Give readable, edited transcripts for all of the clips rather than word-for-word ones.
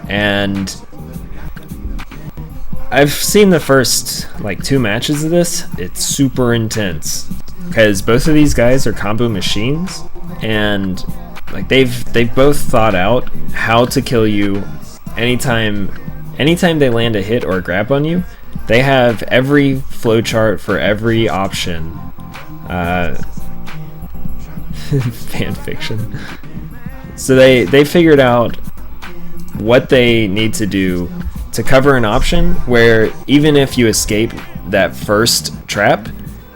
And I've seen the first like 2 matches of this. It's super intense because both of these guys are combo machines, and like they've both thought out how to kill you anytime they land a hit or a grab on you. They have every flowchart for every option. Fan fiction. So they figured out what they need to do to cover an option where even if you escape that first trap,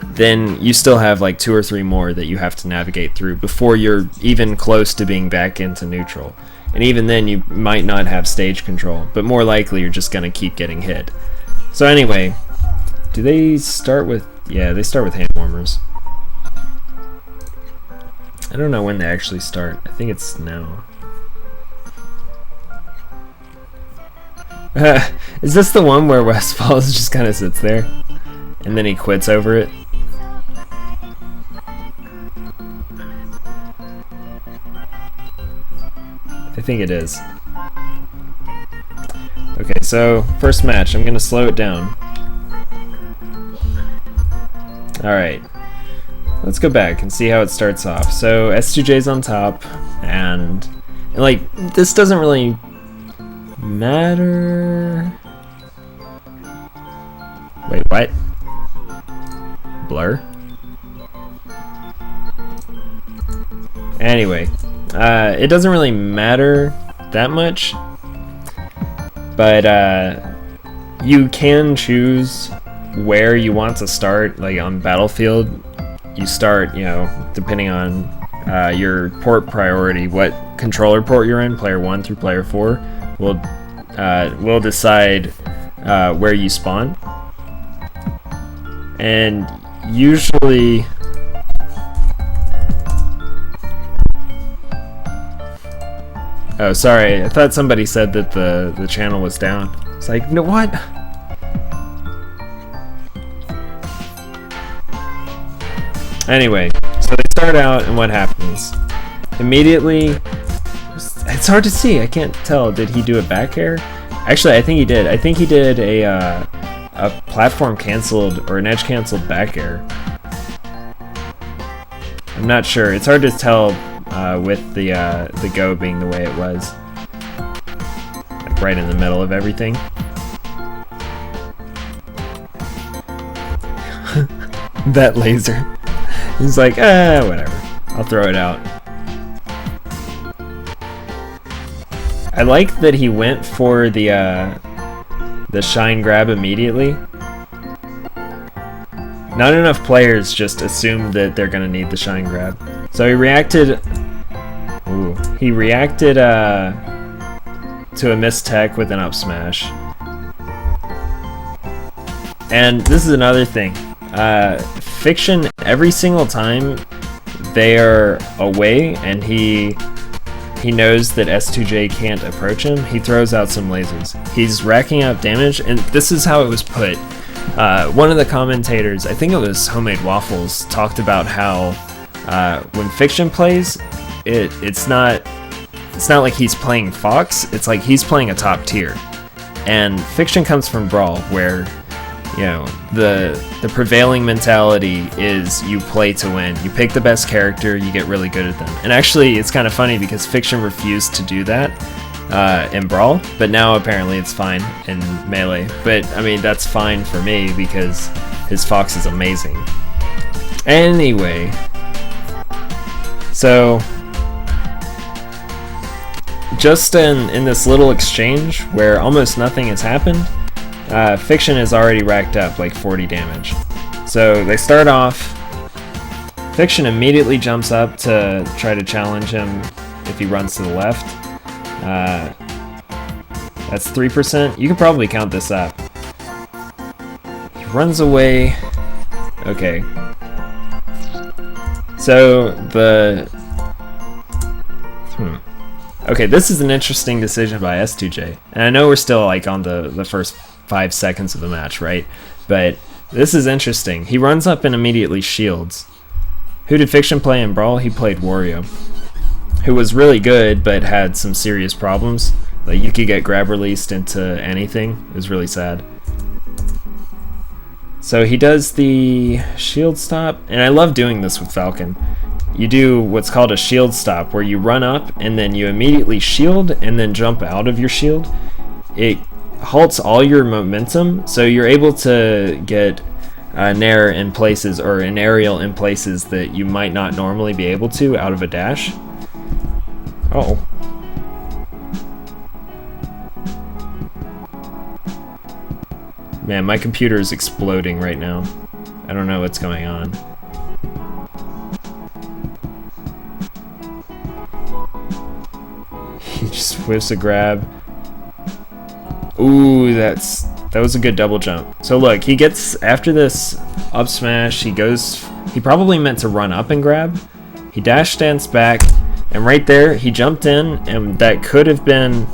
then you still have like 2 or 3 more that you have to navigate through before you're even close to being back into neutral. And even then you might not have stage control, but more likely you're just gonna keep getting hit. So anyway, do they start with... yeah, they start with hand warmers. I don't know when they actually start. I think it's now. Is this the one where Westfalls just kind of sits there and then he quits over it? I think it is. Okay, so first match. I'm gonna slow it down. Alright. Let's go back and see how it starts off. So S2J's on top, and like, this doesn't really matter. Wait, what? Blur? Anyway, it doesn't really matter that much, but you can choose where you want to start. Like on Battlefield, you start, you know, depending on your port priority, what controller port you're in, player 1 through player 4 will decide where you spawn. And usually oh, sorry, I thought somebody said that the channel was down. It's like, no, what? Anyway, so they start out, and what happens? Immediately, it's hard to see. I can't tell. Did he do a back air? Actually, I think he did. I think he did a platform canceled or an edge canceled back air. I'm not sure. It's hard to tell with the go being the way it was, like right in the middle of everything. That laser. He's like, whatever. I'll throw it out. I like that he went for the shine grab immediately. Not enough players just assume that they're gonna need the shine grab. So he reacted. Ooh, he reacted to a missed tech with an up smash. And this is another thing. Fiction, every single time they are away and he knows that S2J can't approach him, he throws out some lasers. He's racking up damage, and this is how it was put. One of the commentators, I think it was Homemade Waffles, talked about how when Fiction plays, it's not like he's playing Fox, it's like he's playing a top tier. And Fiction comes from Brawl, where, you know, the prevailing mentality is you play to win. You pick the best character, you get really good at them. And actually, it's kind of funny because Fiction refused to do that in Brawl, but now apparently it's fine in Melee. But I mean, that's fine for me because his Fox is amazing. Anyway, so just in this little exchange where almost nothing has happened, Fiction has already racked up like 40 damage. So they start off, Fiction immediately jumps up to try to challenge him if he runs to the left. That's 3%. You can probably count this up. He runs away. Okay. So okay, this is an interesting decision by S2J. And I know we're still like on the first 5 seconds of the match, right? But this is interesting. He runs up and immediately shields. Who did Fiction play in Brawl? He played Wario, who was really good but had some serious problems. Like, you could get grab released into anything. It was really sad. So he does the shield stop, and I love doing this with Falcon. You do what's called a shield stop, where you run up and then you immediately shield and then jump out of your shield. It halts all your momentum, so you're able to get nair in places, or an aerial in places that you might not normally be able to out of a dash. Oh. Man, my computer is exploding right now. I don't know what's going on. He just whiffs a grab. Ooh, that was a good double jump. So look, he gets, after this up smash, he probably meant to run up and grab. He dash dance back, and right there, he jumped in, and that could have been,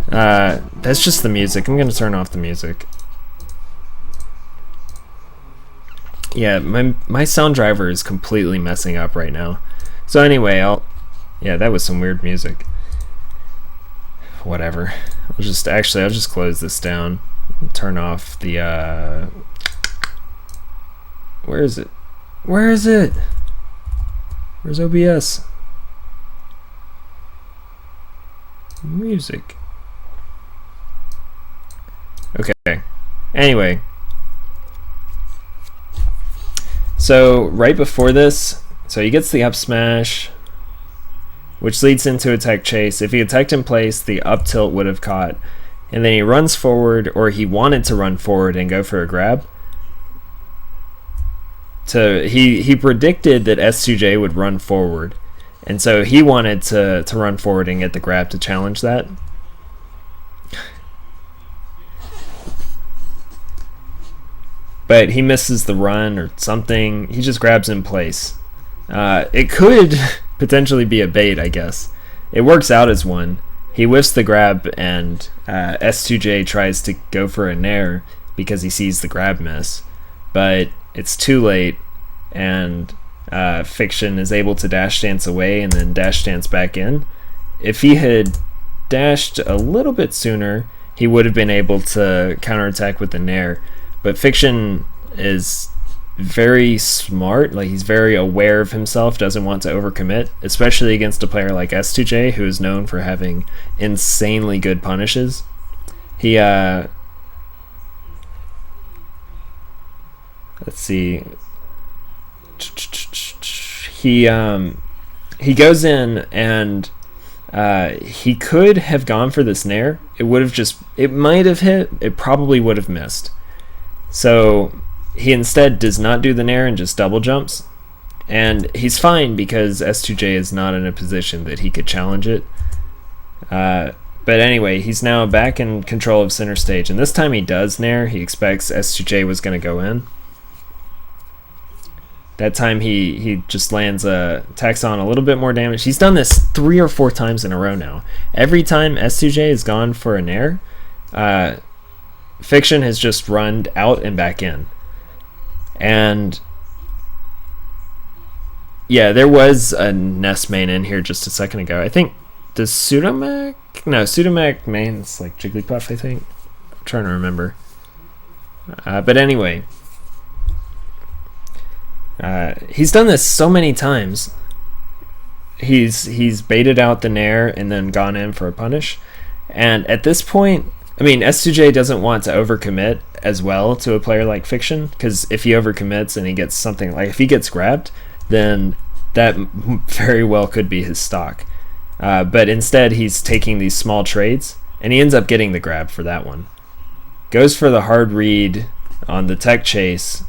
that's just the music. I'm gonna turn off the music. Yeah, my sound driver is completely messing up right now. So anyway, yeah, that was some weird music. Whatever. I'll just close this down. Turn off the where is it? Where's OBS? Music. Okay. Anyway. So right before this, so he gets the up smash, which leads into a tech chase. If he attacked in place, the up tilt would have caught. And then he runs forward, or he wanted to run forward and go for a grab. He predicted that S2J would run forward. And so he wanted to run forward and get the grab to challenge that. But he misses the run or something. He just grabs in place. It could potentially be a bait, I guess. It works out as one. He whiffs the grab, and S2J tries to go for a nair because he sees the grab miss. But it's too late, and Fiction is able to dash dance away and then dash dance back in. If he had dashed a little bit sooner, he would have been able to counterattack with the nair. But Fiction is very smart, like he's very aware of himself, doesn't want to overcommit, especially against a player like S2J, who is known for having insanely good punishes. He let's see, he goes in, and he could have gone for this nair. It might have hit, it probably would have missed. So he instead does not do the nair and just double jumps. And he's fine because S2J is not in a position that he could challenge it. But anyway, he's now back in control of center stage. And this time he does nair. He expects S2J was going to go in. That time he just lands tacks on a little bit more damage. He's done this 3 or 4 times in a row now. Every time S2J has gone for a nair, Fiction has just run out and back in. And yeah, there was a Ness main in here just a second ago. I think, does Pseudomac? No, Pseudomac mains like Jigglypuff, I think. I'm trying to remember. But anyway, he's done this so many times. He's baited out the nair and then gone in for a punish. And at this point, I mean, S2J doesn't want to overcommit as well to a player like Fiction, because if he overcommits and he gets something, like if he gets grabbed, then that very well could be his stock. But instead, he's taking these small trades, and he ends up getting the grab for that one. Goes for the hard read on the tech chase.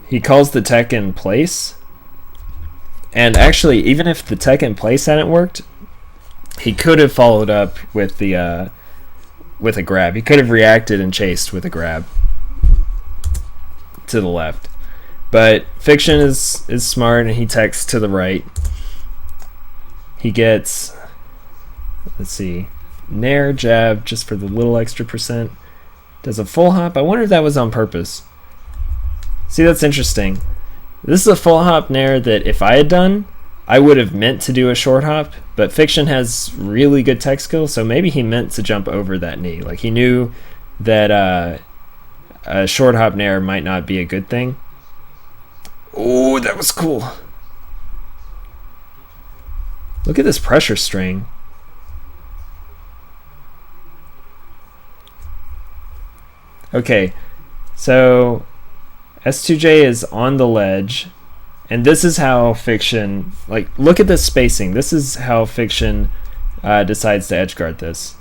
He calls the tech in place, and actually, even if the tech in place hadn't worked, he could have followed up with the with a grab. He could have reacted and chased with a grab to the left. But Fiction is smart, and he techs to the right. He gets, let's see, nair, jab, just for the little extra percent. Does a full hop. I wonder if that was on purpose. See, that's interesting. This is a full hop nair that if I had done, I would have meant to do a short hop, but Fiction has really good tech skill, so maybe he meant to jump over that knee. Like, he knew that a short hop nair might not be a good thing. Oh, that was cool. Look at this pressure string. Okay, so S2J is on the ledge, and this is how Fiction, like, look at this spacing. This is how Fiction decides to edgeguard this.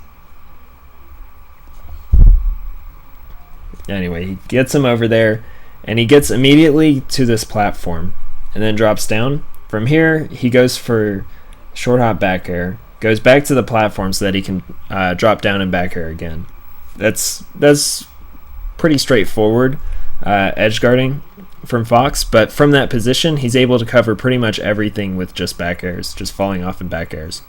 Anyway, he gets him over there, and he gets immediately to this platform, and then drops down. From here, he goes for short hop back air, goes back to the platform so that he can drop down and back air again. That's pretty straightforward edge guarding from Fox, but from that position, he's able to cover pretty much everything with just back airs, just falling off in back airs.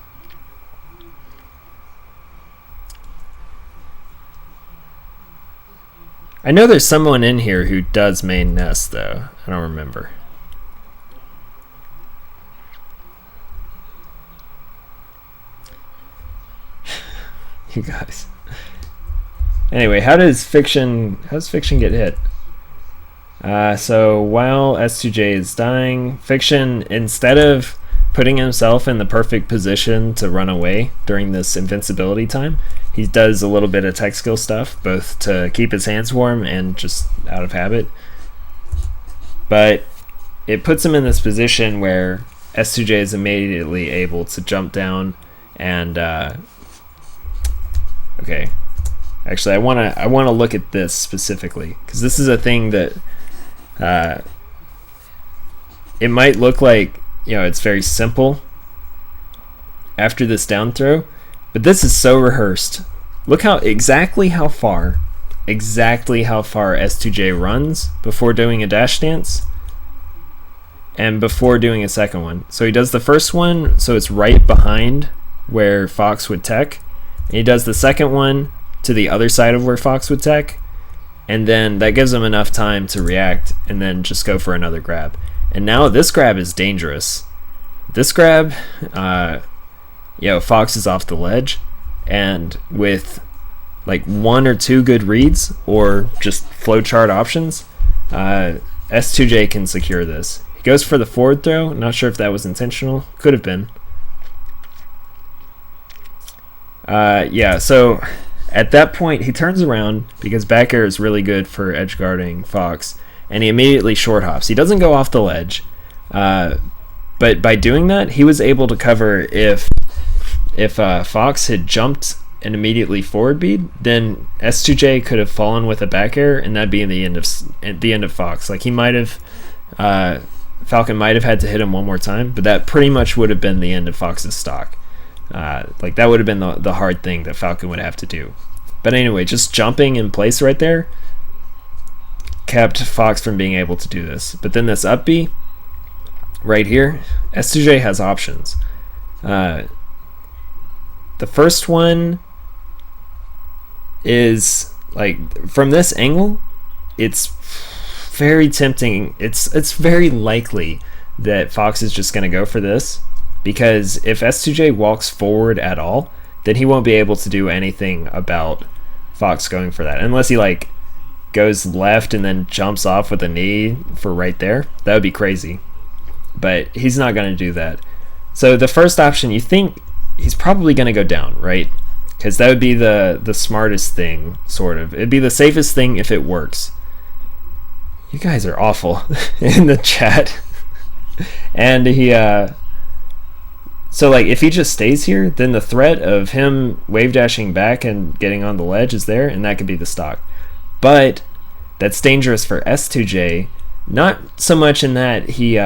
I know there's someone in here who does main nest, though. I don't remember. You guys. Anyway, how does Fiction get hit? So while S2J is dying, Fiction, instead of putting himself in the perfect position to run away during this invincibility time, he does a little bit of tech skill stuff, both to keep his hands warm and just out of habit. But it puts him in this position where S2J is immediately able to jump down and okay. Actually, I wanna look at this specifically, because this is a thing that it might look like, it's very simple after this down throw, but this is so rehearsed. Look exactly how far S2J runs before doing a dash dance and before doing a second one. So he does the first one, so it's right behind where Fox would tech, and he does the second one to the other side of where Fox would tech, and then that gives him enough time to react and then just go for another grab. And now this grab is dangerous. This grab, Fox is off the ledge, and with like 1 or 2 good reads or just flowchart options, S2J can secure this. He goes for the forward throw. Not sure if that was intentional. Could have been. So at that point, he turns around because back air is really good for edge guarding Fox, and he immediately short hops. He doesn't go off the ledge, but by doing that, he was able to cover if Fox had jumped and immediately forward bead, then S2J could have fallen with a back air, and that'd be the end of Fox. Like, he might have, Falcon might have had to hit him one more time, but that pretty much would have been the end of Fox's stock. Like, that would have been the hard thing that Falcon would have to do. But anyway, just jumping in place right there kept Fox from being able to do this. But then this up B right here, S2J has options. The first one is, like, from this angle, it's very tempting. It's very likely that Fox is just going to go for this, because if S2J walks forward at all, then he won't be able to do anything about Fox going for that, unless he like goes left and then jumps off with a knee for right there. That would be crazy, but he's not going to do that. So the first option, you think he's probably going to go down, right? Because that would be the smartest thing, sort of. It'd be the safest thing if it works. You guys are awful in the chat. And he so like, if he just stays here, then the threat of him wave dashing back and getting on the ledge is there, and that could be the stock. But that's dangerous for S2J, not so much in that he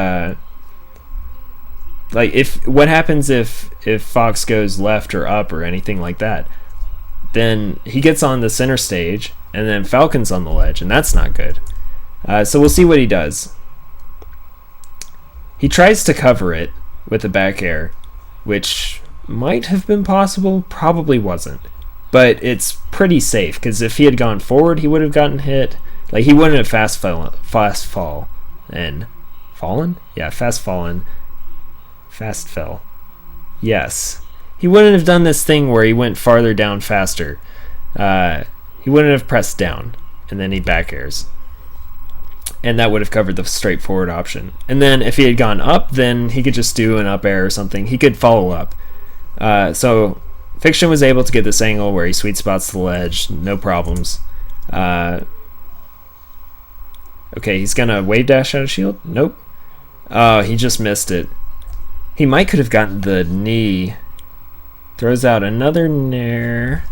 like, what happens if Fox goes left or up or anything like that, then he gets on the center stage and then Falcon's on the ledge, and that's not good. So we'll see what he does. He tries to cover it with a back air, which might have been possible, probably wasn't. But it's pretty safe, because if he had gone forward, he would have gotten hit. Like, he wouldn't have fast fallen. Fast fell. Yes. He wouldn't have done this thing where he went farther down faster. He wouldn't have pressed down, and then he back airs. And that would have covered the straightforward option. And then if he had gone up, then he could just do an up air or something. He could follow up. So Fiction was able to get this angle where he sweet spots the ledge, no problems. Okay, he's gonna wave dash out of shield. Nope. Oh, he just missed it. He might could have gotten the knee. Throws out another nair.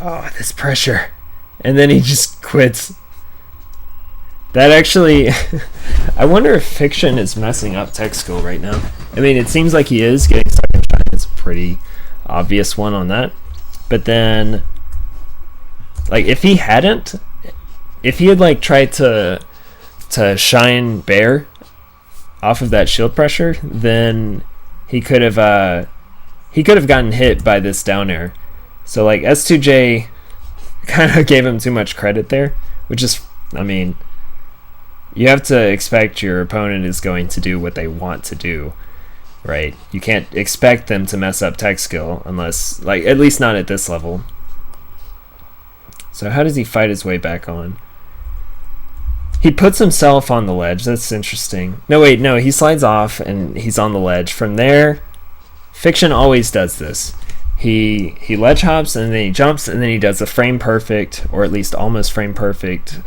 Oh, this pressure. And then he just quits. That actually... I wonder if Fiction is messing up tech skill right now. I mean, it seems like he is. Getting stuck in shine is a pretty obvious one on that. But then... Like, if he hadn't... If he had, like, tried to shine bear off of that shield pressure, then he could have gotten hit by this down air. So, like, S2J kind of gave him too much credit there, which is, I mean, you have to expect your opponent is going to do what they want to do, right? You can't expect them to mess up tech skill unless, like, at least not at this level. So how does he fight his way back on? He puts himself on the ledge. That's interesting. No, wait, no, he slides off and he's on the ledge. From there, Fiction always does this. He ledge hops and then he jumps and then he does a frame perfect, or at least almost frame perfect,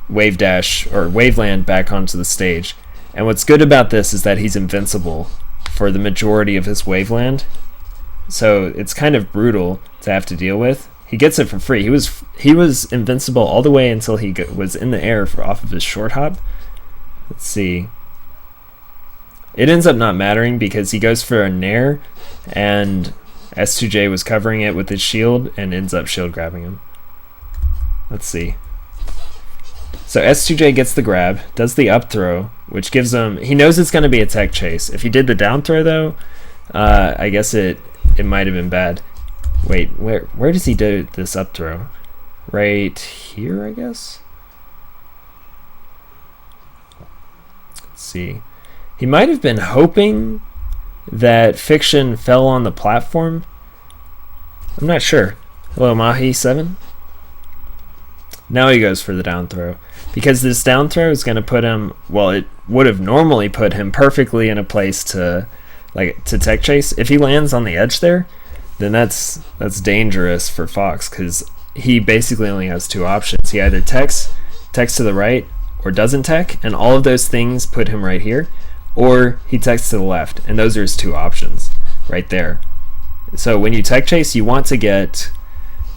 wave dash or wave land back onto the stage. And what's good about this is that he's invincible for the majority of his wave land. So it's kind of brutal to have to deal with. He gets it for free. He was invincible all the way until he was in the air off of his short hop. Let's see. It ends up not mattering because he goes for a nair, and S2J was covering it with his shield and ends up shield grabbing him. Let's see. So S2J gets the grab, does the up throw, which gives him... He knows it's going to be a tech chase. If he did the down throw, though, I guess it might have been bad. Wait, where does he do this up throw? Right here, I guess? Let's see. He might have been hoping that Fiction fell on the platform. I'm not sure. Hello, Mahi7. Now he goes for the down throw. Because this down throw is going to put him... Well, it would have normally put him perfectly in a place to tech chase. If he lands on the edge there, then that's dangerous for Fox, because he basically only has two options. He either techs to the right, or doesn't tech, and all of those things put him right here, or he techs to the left, and those are his two options right there. So when you tech chase, you want to get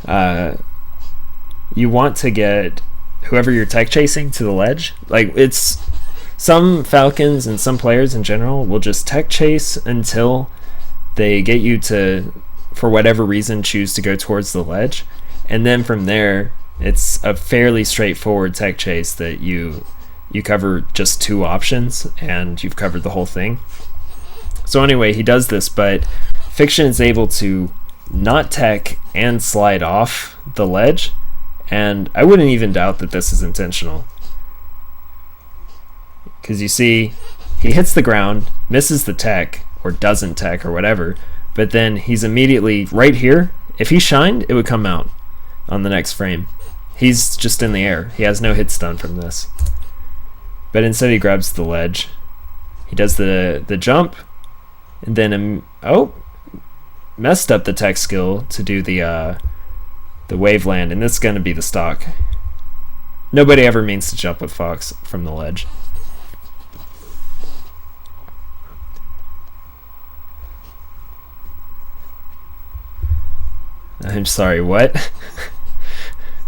whoever you're tech chasing to the ledge. Like, it's some Falcons and some players in general will just tech chase until they get you to, for whatever reason, choose to go towards the ledge, and then from there it's a fairly straightforward tech chase that you cover just two options and you've covered the whole thing. So anyway, he does this, but Fiction is able to not tech and slide off the ledge, and I wouldn't even doubt that this is intentional, because you see he hits the ground, misses the tech, or doesn't tech or whatever, but then he's immediately right here. If he shined, it would come out on the next frame. He's just in the air. He has no hit stun from this. But instead he grabs the ledge. He does the jump, and then messed up the tech skill to do the wave land, and this is going to be the stock. Nobody ever means to jump with Fox from the ledge. I'm sorry, what?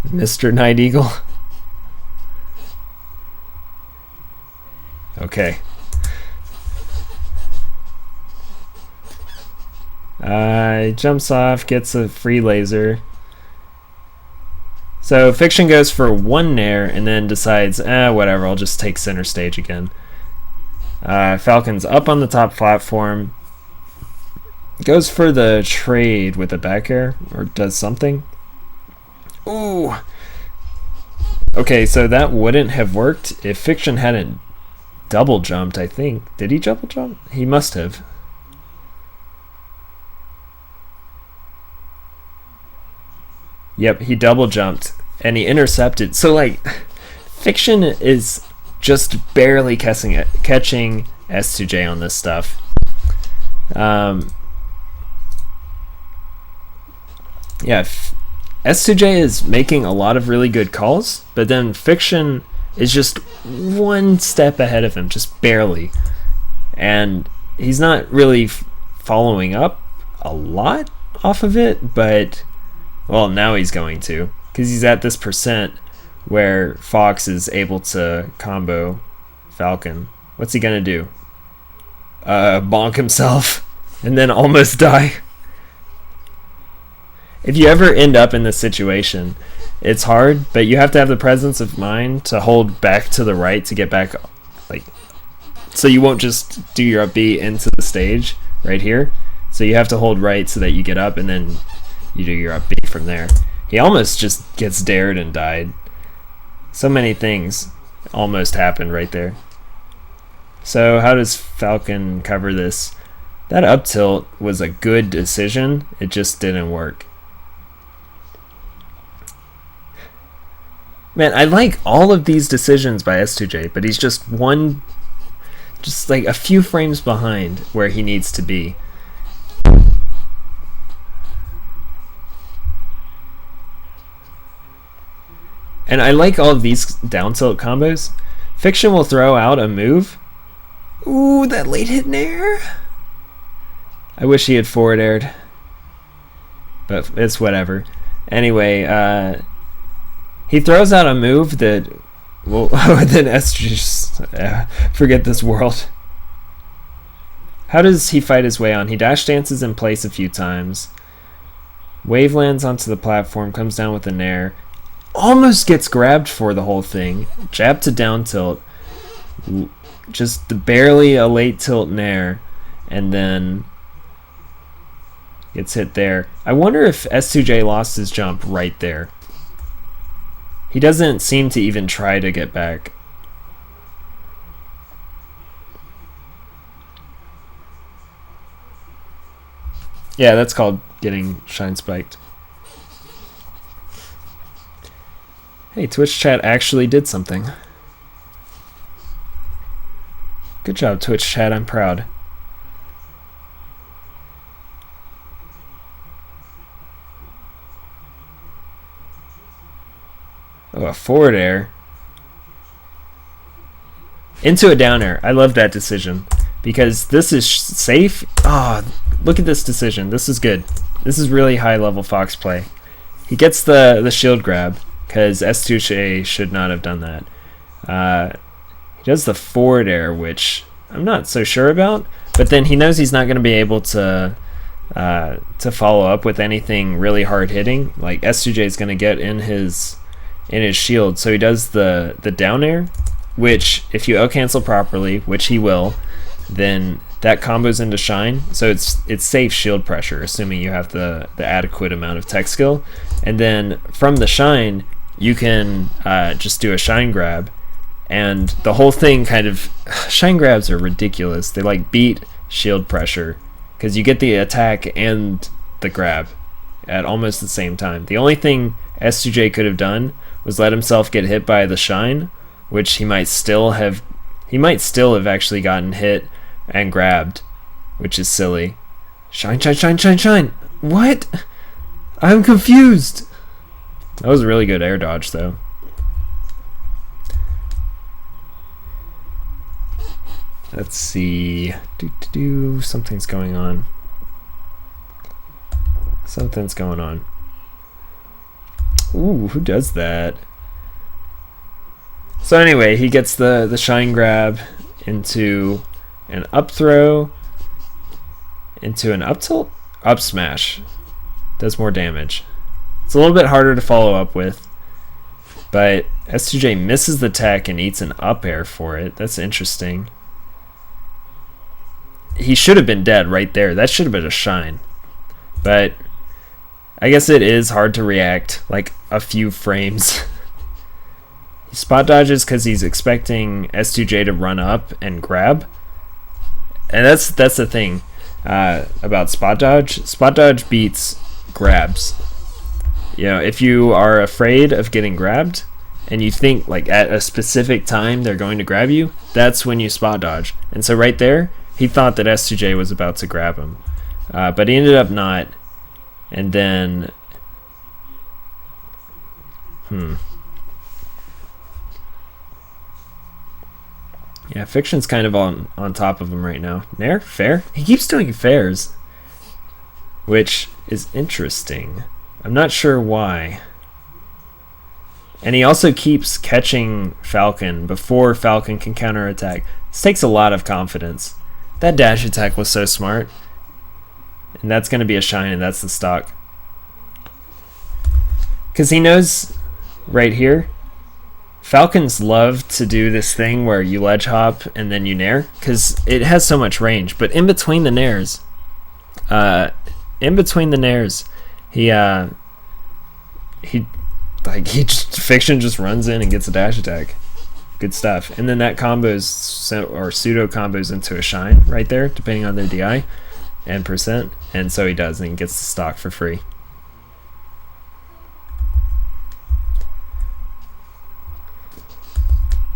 Mr. Night Eagle? Okay. Jumps off, gets a free laser. So Fiction goes for one nair and then decides, whatever, I'll just take center stage again. Falcon's up on the top platform. Goes for the trade with a back air, or does something. Ooh! Okay, so that wouldn't have worked if Fiction hadn't double jumped, I think. Did he double jump? He must have. Yep, he double jumped and he intercepted. So like Fiction is just barely catching S2J on this stuff. Yeah, S2J is making a lot of really good calls, but then Fiction is just one step ahead of him, just barely. And he's not really following up a lot off of it, but, well, now he's going to, because he's at this percent where Fox is able to combo Falcon. What's he gonna do? Bonk himself and then almost die. If you ever end up in this situation, it's hard, but you have to have the presence of mind to hold back to the right to get back, like, so you won't just do your up B into the stage right here. So you have to hold right so that you get up and then you do your up B from there. He almost just gets dared and died. So many things almost happened right there. So how does Falcon cover this? That up tilt was a good decision. It just didn't work. Man, I like all of these decisions by S2J, but he's just like a few frames behind where he needs to be. And I like all of these down tilt combos. Fiction will throw out a move. Ooh, that late hit nair. I wish he had forward aired, but it's whatever. Anyway, he throws out a move that, well, then S just forget this world. How does he fight his way on? He dash dances in place a few times. Wave lands onto the platform, comes down with a nair. Almost gets grabbed for the whole thing. Jab to down tilt. Just barely a late tilt nair. And then gets hit there. I wonder if S2J lost his jump right there. He doesn't seem to even try to get back. Yeah, that's called getting shine spiked. Hey, Twitch chat actually did something. Good job, Twitch chat, I'm proud. Oh, a forward air. Into a down air. I love that decision. Because this is safe. Oh, look at this decision. This is good. This is really high level Fox play. He gets the shield grab, because S2J should not have done that. He does the forward air, which I'm not so sure about. But then he knows he's not going to be able to follow up with anything really hard hitting. Like S2J is going to get in his shield, so he does the down air, which if you out-cancel properly, which he will, then that combos into shine, so it's safe shield pressure, assuming you have the adequate amount of tech skill. And then from the shine, you can just do a shine grab, and the whole thing kind of... Shine grabs are ridiculous. They like beat shield pressure, because you get the attack and the grab at almost the same time. The only thing S2J could have done was let himself get hit by the shine, which he might still have actually gotten hit and grabbed, which is silly. Shine, shine, shine, shine, shine. What? I'm confused. That was a really good air dodge, though. Let's see. Something's going on. Something's going on. Ooh, who does that? So anyway, he gets the shine grab into an up throw, into an up tilt, up smash. Does more damage. It's a little bit harder to follow up with, but S2J misses the tech and eats an up air for it. That's interesting. He should have been dead right there. That should have been a shine. But I guess it is hard to react like a few frames Spot dodges because he's expecting S2J to run up and grab. And that's the thing about spot dodge. Spot dodge beats grabs. You know, if you are afraid of getting grabbed and you think like at a specific time they're going to grab you, that's when you spot dodge. And so right there, he thought that S2J was about to grab him. But he ended up not. And then... Yeah, Fiction's kind of on top of him right now. Nair? Fair? He keeps doing fairs. Which is interesting. I'm not sure why. And he also keeps catching Falcon before Falcon can counterattack. This takes a lot of confidence. That dash attack was so smart. And that's going to be a shine, and that's the stock. Because he knows right here, Falcons love to do this thing where you ledge hop and then you nair, because it has so much range. But in between the nairs, Fiction just runs in and gets a dash attack. Good stuff. And then that combos or pseudo combos into a shine right there, depending on their DI and percent. And so he does, and he gets the stock for free.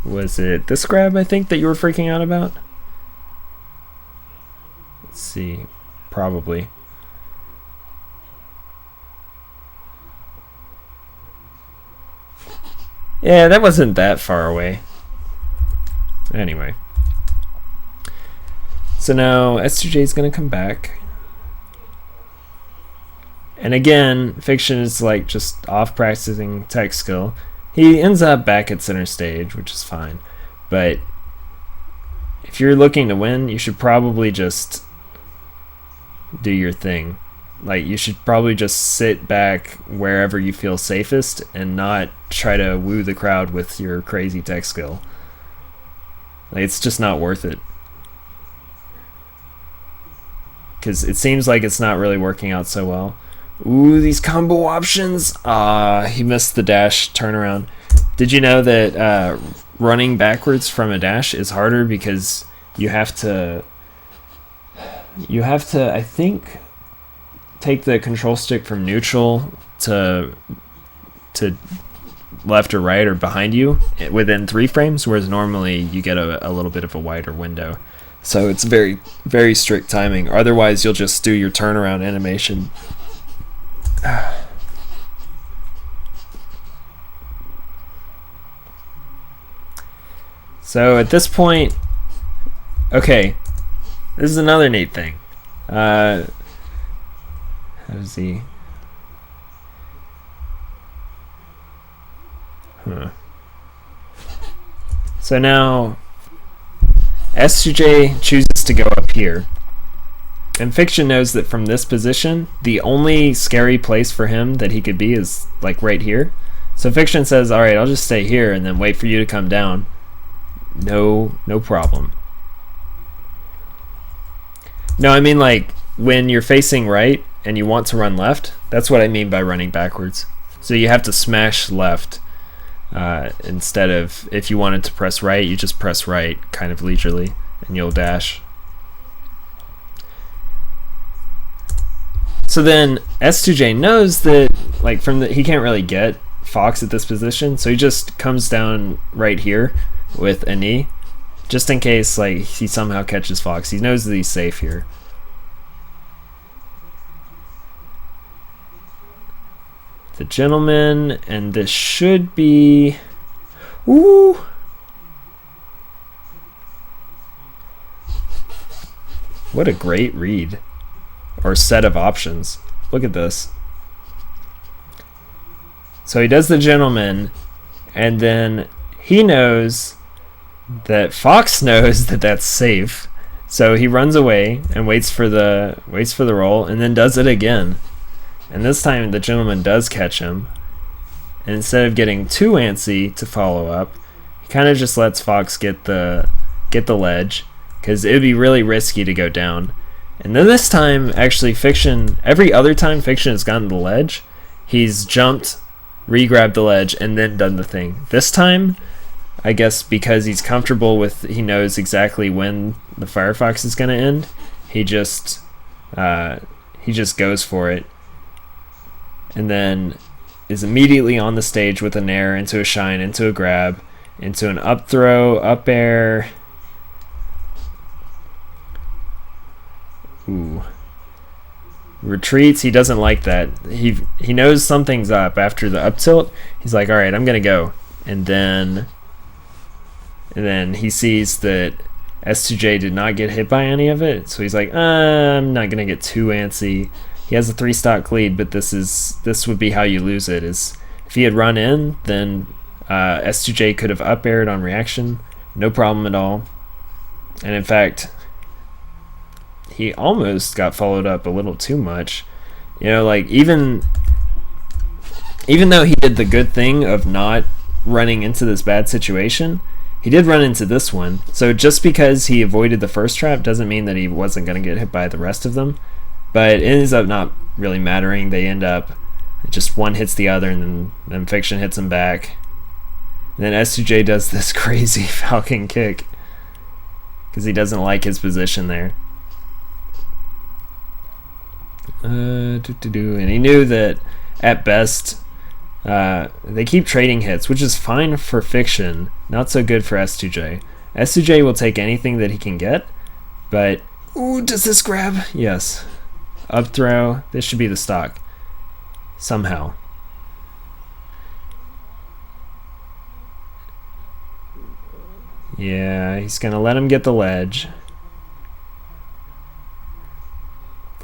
Was it this grab, I think, that you were freaking out about? Let's see. Probably. Yeah, that wasn't that far away. Anyway. So now S2J is going to come back. And again, Fiction is like just off practicing tech skill. He ends up back at center stage, which is fine. But if you're looking to win, you should probably just do your thing. Like, you should probably just sit back wherever you feel safest and not try to woo the crowd with your crazy tech skill. Like, it's just not worth it. Because it seems like it's not really working out so well. Ooh, these combo options. He missed the dash turnaround. Did you know that running backwards from a dash is harder because you have to, I think, take the control stick from neutral to left or right or behind you within 3 frames, whereas normally you get a little bit of a wider window. So it's very, very strict timing. Otherwise, you'll just do your turnaround animation. So at this point, okay, this is another neat thing. How does he? So now S2J chooses to go up here. And Fiction knows that from this position, the only scary place for him that he could be is like right here. So Fiction says, alright, I'll just stay here and then wait for you to come down. No problem. No, I mean like when you're facing right and you want to run left, that's what I mean by running backwards. So you have to smash left instead of, if you wanted to press right, you just press right kind of leisurely and you'll dash. So then S2J knows that like he can't really get Fox at this position, so he just comes down right here with a knee, just in case like he somehow catches Fox. He knows that he's safe here. The gentleman, and this should be, ooh. What a great read. Or set of options. Look at this. So he does the gentleman, and then he knows that Fox knows that that's safe. So he runs away and waits for the roll, and then does it again. And this time the gentleman does catch him. And instead of getting too antsy to follow up, he kind of just lets Fox get the ledge, because it would be really risky to go down. And then this time, actually, Fiction, every other time Fiction has gotten the ledge, he's jumped, re-grabbed the ledge, and then done the thing. This time, I guess because he's comfortable with, he knows exactly when the Firefox is going to end, he just goes for it, and then is immediately on the stage with a nair into a shine, into a grab, into an up throw, up air. Ooh. Retreats. He doesn't like that. He knows something's up after the up tilt. He's like, all right, I'm gonna go, and then he sees that S2J did not get hit by any of it, so he's like, I'm not gonna get too antsy. He has a 3-stock lead, but this would be how you lose it. Is if he had run in, then S2J could have up aired on reaction, no problem at all. And in fact, he almost got followed up a little too much. You know, like even though he did the good thing of not running into this bad situation, he did run into this one. So just because he avoided the first trap doesn't mean that he wasn't going to get hit by the rest of them. But it ends up not really mattering. They end up, just one hits the other, and then Fiction hits him back. And then S2J does this crazy falcon kick because he doesn't like his position there. And he knew that at best they keep trading hits, which is fine for Fiction, not so good for S2J. S2J will take anything that he can get, but ooh, does this grab? Yes. Up throw. This should be the stock somehow. Yeah, he's gonna let him get the ledge.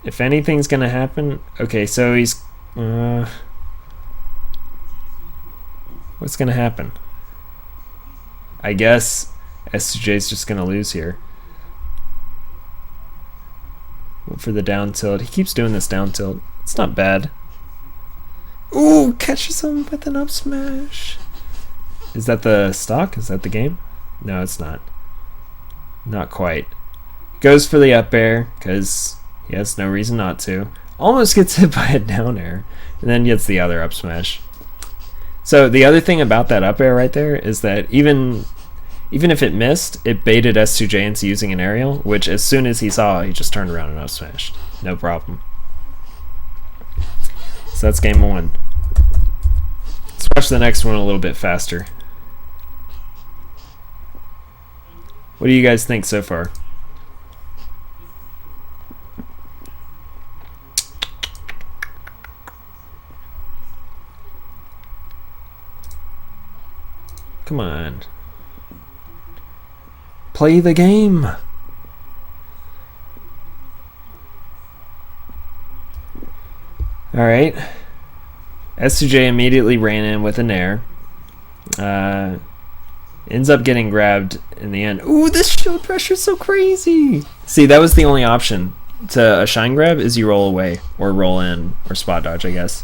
If anything's gonna happen, okay, so he's what's gonna happen? I guess S2J's just gonna lose here. For the down tilt, he keeps doing this down tilt. It's not bad. Ooh, catches him with an up smash. Is that the stock? Is that the game? No, it's not. Not quite. Goes for the up air because he has no reason not to. Almost gets hit by a down air, and then gets the other up smash. So the other thing about that up air right there is that even if it missed, it baited S2J into using an aerial, which as soon as he saw, he just turned around and up smashed. No problem. So that's game 1. Let's watch the next one a little bit faster. What do you guys think so far? Come on. Play the game. Alright. S2J immediately ran in with a nair. Ends up getting grabbed in the end. Ooh, this shield pressure is so crazy. See, that was the only option to a shine grab, is you roll away or roll in or spot dodge, I guess,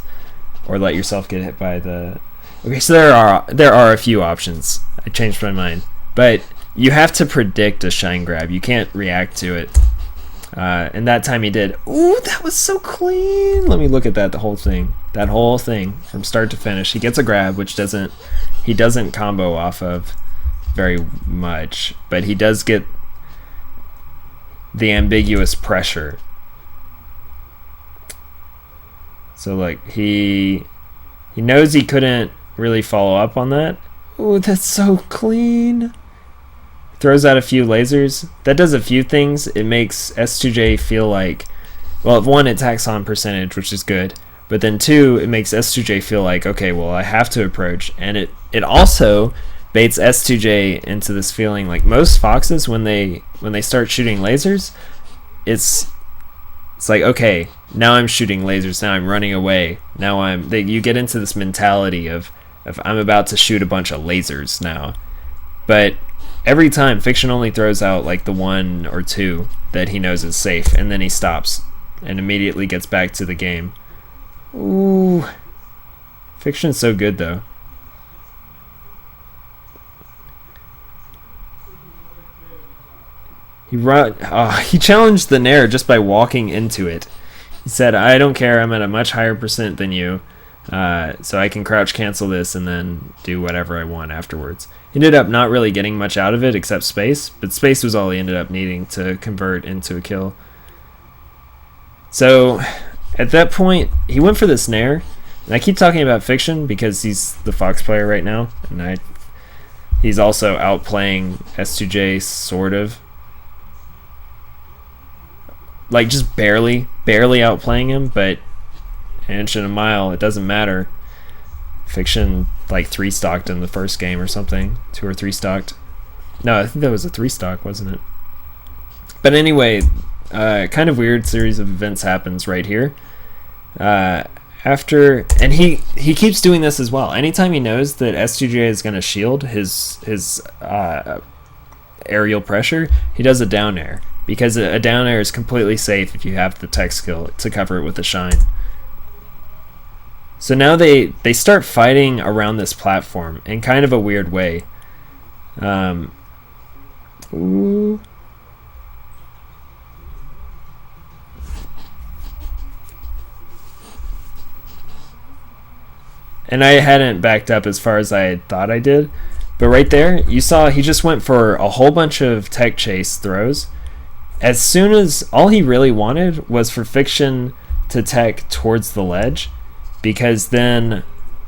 or let yourself get hit by the. Okay, so there are a few options. I changed my mind, but you have to predict a shine grab. You can't react to it. And that time he did. Ooh, that was so clean. Let me look at that. The whole thing. That whole thing from start to finish. He gets a grab, which he doesn't combo off of very much, but he does get the ambiguous pressure. So like he knows he couldn't really follow up on that. Ooh, that's so clean. Throws out a few lasers. That does a few things. It makes S2J feel like, well, one, it tacks on percentage, which is good, but then two, it makes S2J feel like, okay, well, I have to approach, and it also baits S2J into this feeling like most foxes when they start shooting lasers, it's like, okay, now I'm shooting lasers, now I'm running away, now you get into this mentality of I'm about to shoot a bunch of lasers now. But every time Fiction only throws out like the one or two that he knows is safe, and then he stops and immediately gets back to the game. Ooh, Fiction's so good though. He challenged the Nair just by walking into it. He said, I don't care, I'm at a much higher percent than you, So I can crouch cancel this and then do whatever I want afterwards. He ended up not really getting much out of it except space, but space was all he ended up needing to convert into a kill. So at that point, he went for the snare. And I keep talking about Fiction because he's the Fox player right now, and he's also outplaying S2J, sort of. Like, just barely outplaying him, but an inch and a mile, it doesn't matter. Fiction, like, 3-stocked in the first game or something. 2 or 3-stocked. No, I think that was a 3-stock, wasn't it? But anyway, kind of weird series of events happens right here. And he keeps doing this as well. Anytime he knows that S2J is going to shield his aerial pressure, he does a down air, because a down air is completely safe if you have the tech skill to cover it with a shine. So now they start fighting around this platform in kind of a weird way. Ooh. And I hadn't backed up as far as I thought I did. But right there, you saw he just went for a whole bunch of tech chase throws. As soon as all he really wanted was for Fiction to tech towards the ledge, because then,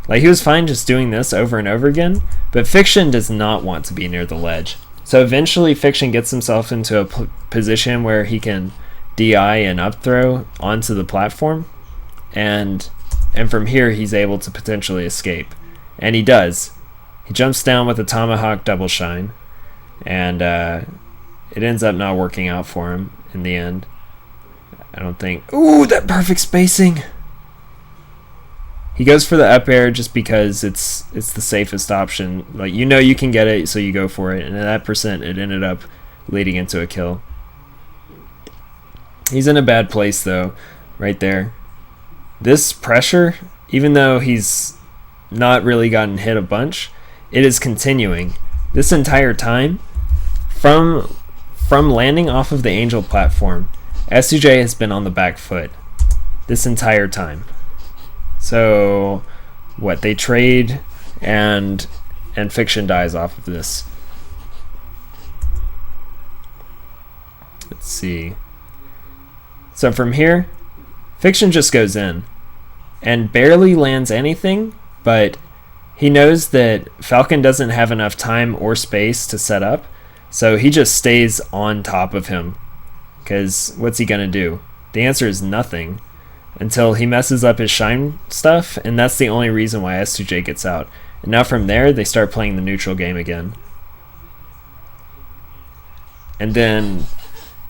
like, he was fine just doing this over and over again, but Fiction does not want to be near the ledge. So eventually Fiction gets himself into a position where he can DI and up throw onto the platform, and from here he's able to potentially escape. And he does. He jumps down with a tomahawk double shine, and it ends up not working out for him in the end, I don't think. Ooh, that perfect spacing! He goes for the up air just because it's the safest option. Like, you know you can get it, so you go for it, and at that percent it ended up leading into a kill. He's in a bad place though, right there. This pressure, even though he's not really gotten hit a bunch, it is continuing this entire time. From landing off of the Angel platform, S2J has been on the back foot this entire time. So what, they trade and Fiction dies off of this. Let's see. So from here, Fiction just goes in and barely lands anything, but he knows that Falcon doesn't have enough time or space to set up, so he just stays on top of him, because what's he gonna do? The answer is nothing until he messes up his shine stuff, and that's the only reason why S2J gets out. And now from there, they start playing the neutral game again. And then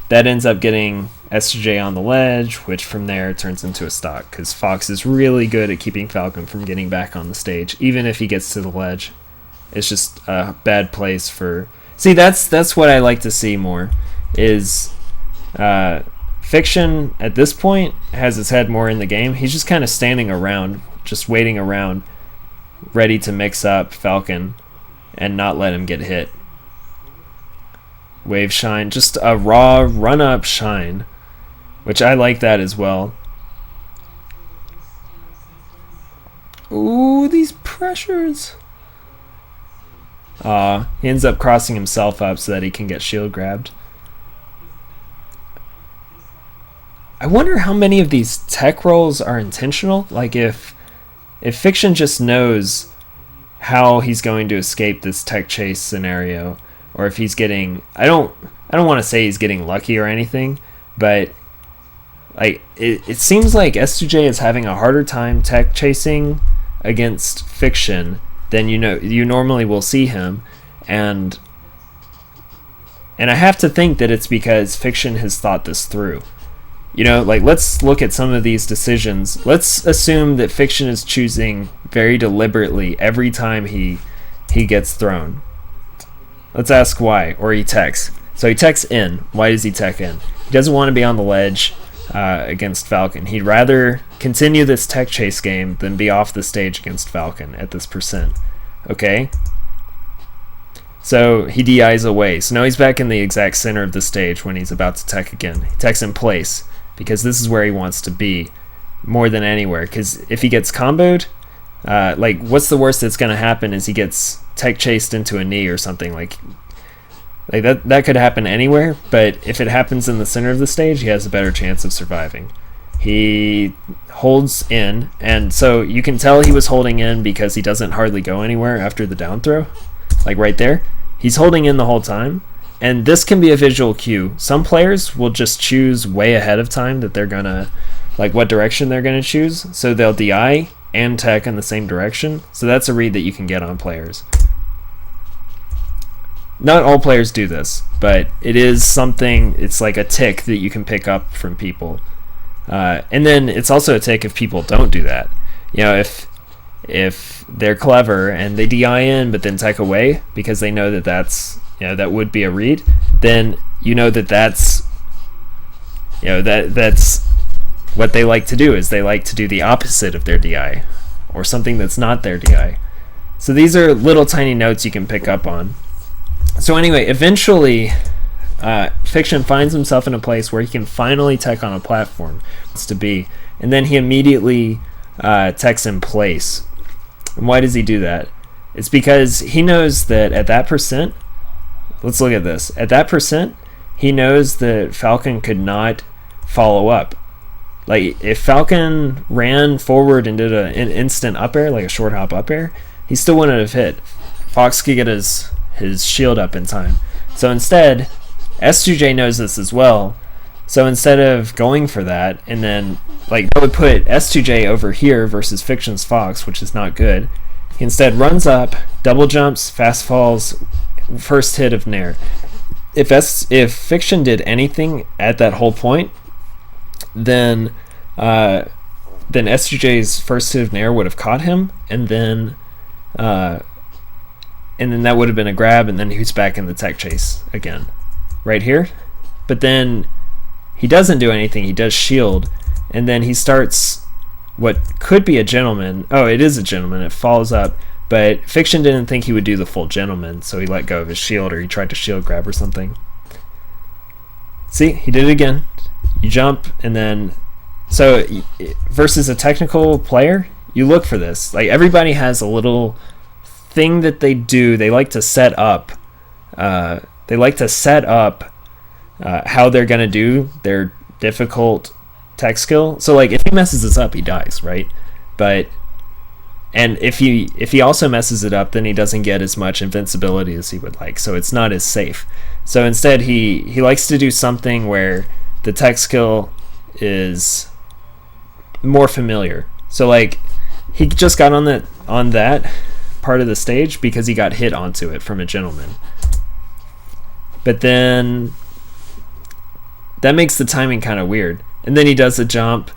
that ends up getting S2J on the ledge, which from there turns into a stock, because Fox is really good at keeping Falcon from getting back on the stage, even if he gets to the ledge. It's just a bad place for... See, that's what I like to see more, is Fiction at this point has his head more in the game. He's just kind of standing around, just waiting around, ready to mix up Falcon and not let him get hit. Wave shine, just a raw run-up shine, which I like that as well. Ooh, these pressures. He ends up crossing himself up so that he can get shield grabbed. I wonder how many of these tech rolls are intentional. Like, if Fiction just knows how he's going to escape this tech chase scenario, or if he's getting... I don't want to say he's getting lucky or anything, but like it seems like S2J is having a harder time tech chasing against Fiction than you normally will see him, and I have to think that it's because Fiction has thought this through. You know, like, let's look at some of these decisions. Let's assume that Fiction is choosing very deliberately every time he gets thrown. Let's ask why, or he techs. So he techs in. Why does he tech in? He doesn't want to be on the ledge against Falcon. He'd rather continue this tech chase game than be off the stage against Falcon at this percent. Okay? So he DIs away. So now he's back in the exact center of the stage when he's about to tech again. He techs in place, because this is where he wants to be more than anywhere. Because if he gets comboed, Like, what's the worst that's going to happen is he gets tech chased into a knee or something. Like that could happen anywhere, but if it happens in the center of the stage, he has a better chance of surviving. He holds in, and so you can tell he was holding in because he doesn't hardly go anywhere after the down throw. Like right there, he's holding in the whole time, and this can be a visual cue. Some players will just choose way ahead of time that they're gonna, like, what direction they're gonna choose, so they'll DI and tech in the same direction. So that's a read that you can get on players. Not all players do this, but it is something, it's like a tick that you can pick up from people. And then it's also a tick if people don't do that. You know, if they're clever and they DI in but then tech away because they know that that's, you know, that would be a read, then you know that that's, you know, that's what they like to do, is they like to do the opposite of their DI or something that's not their DI. So these are little tiny notes you can pick up on. So anyway, eventually Fiction finds himself in a place where he can finally tech on a platform it's to be, and then he immediately techs in place. And why does he do that? It's because he knows that at that percent, let's look at this, at that percent he knows that Falcon could not follow up. Like, if Falcon ran forward and did an instant up air, like a short hop up air, he still wouldn't have hit. Fox could get his shield up in time. So instead, S2J knows this as well. So instead of going for that, and then, like, that would put S2J over here versus Fiction's Fox, which is not good. He instead runs up, double jumps, fast falls, first hit of Nair. If Fiction did anything at that whole point, then S2J's first hit of Nair would have caught him, and then that would have been a grab, and then he's back in the tech chase again, right here. But then he doesn't do anything. He does shield, and then he starts what could be a gentleman. Oh, it is a gentleman. It follows up, but Fiction didn't think he would do the full gentleman, so he let go of his shield, or he tried to shield grab or something. See, he did it again. You jump, and then, so versus a technical player, you look for this. Like, everybody has a little thing that they do. They like to set up how they're gonna do their difficult tech skill. So, like, if he messes this up, he dies, right? And if he also messes it up, then he doesn't get as much invincibility as he would like, so it's not as safe. So instead, he likes to do something where the tech skill is more familiar. So, like, he just got on that part of the stage because he got hit onto it from a gentleman. But then that makes the timing kind of weird. And then he does a jump,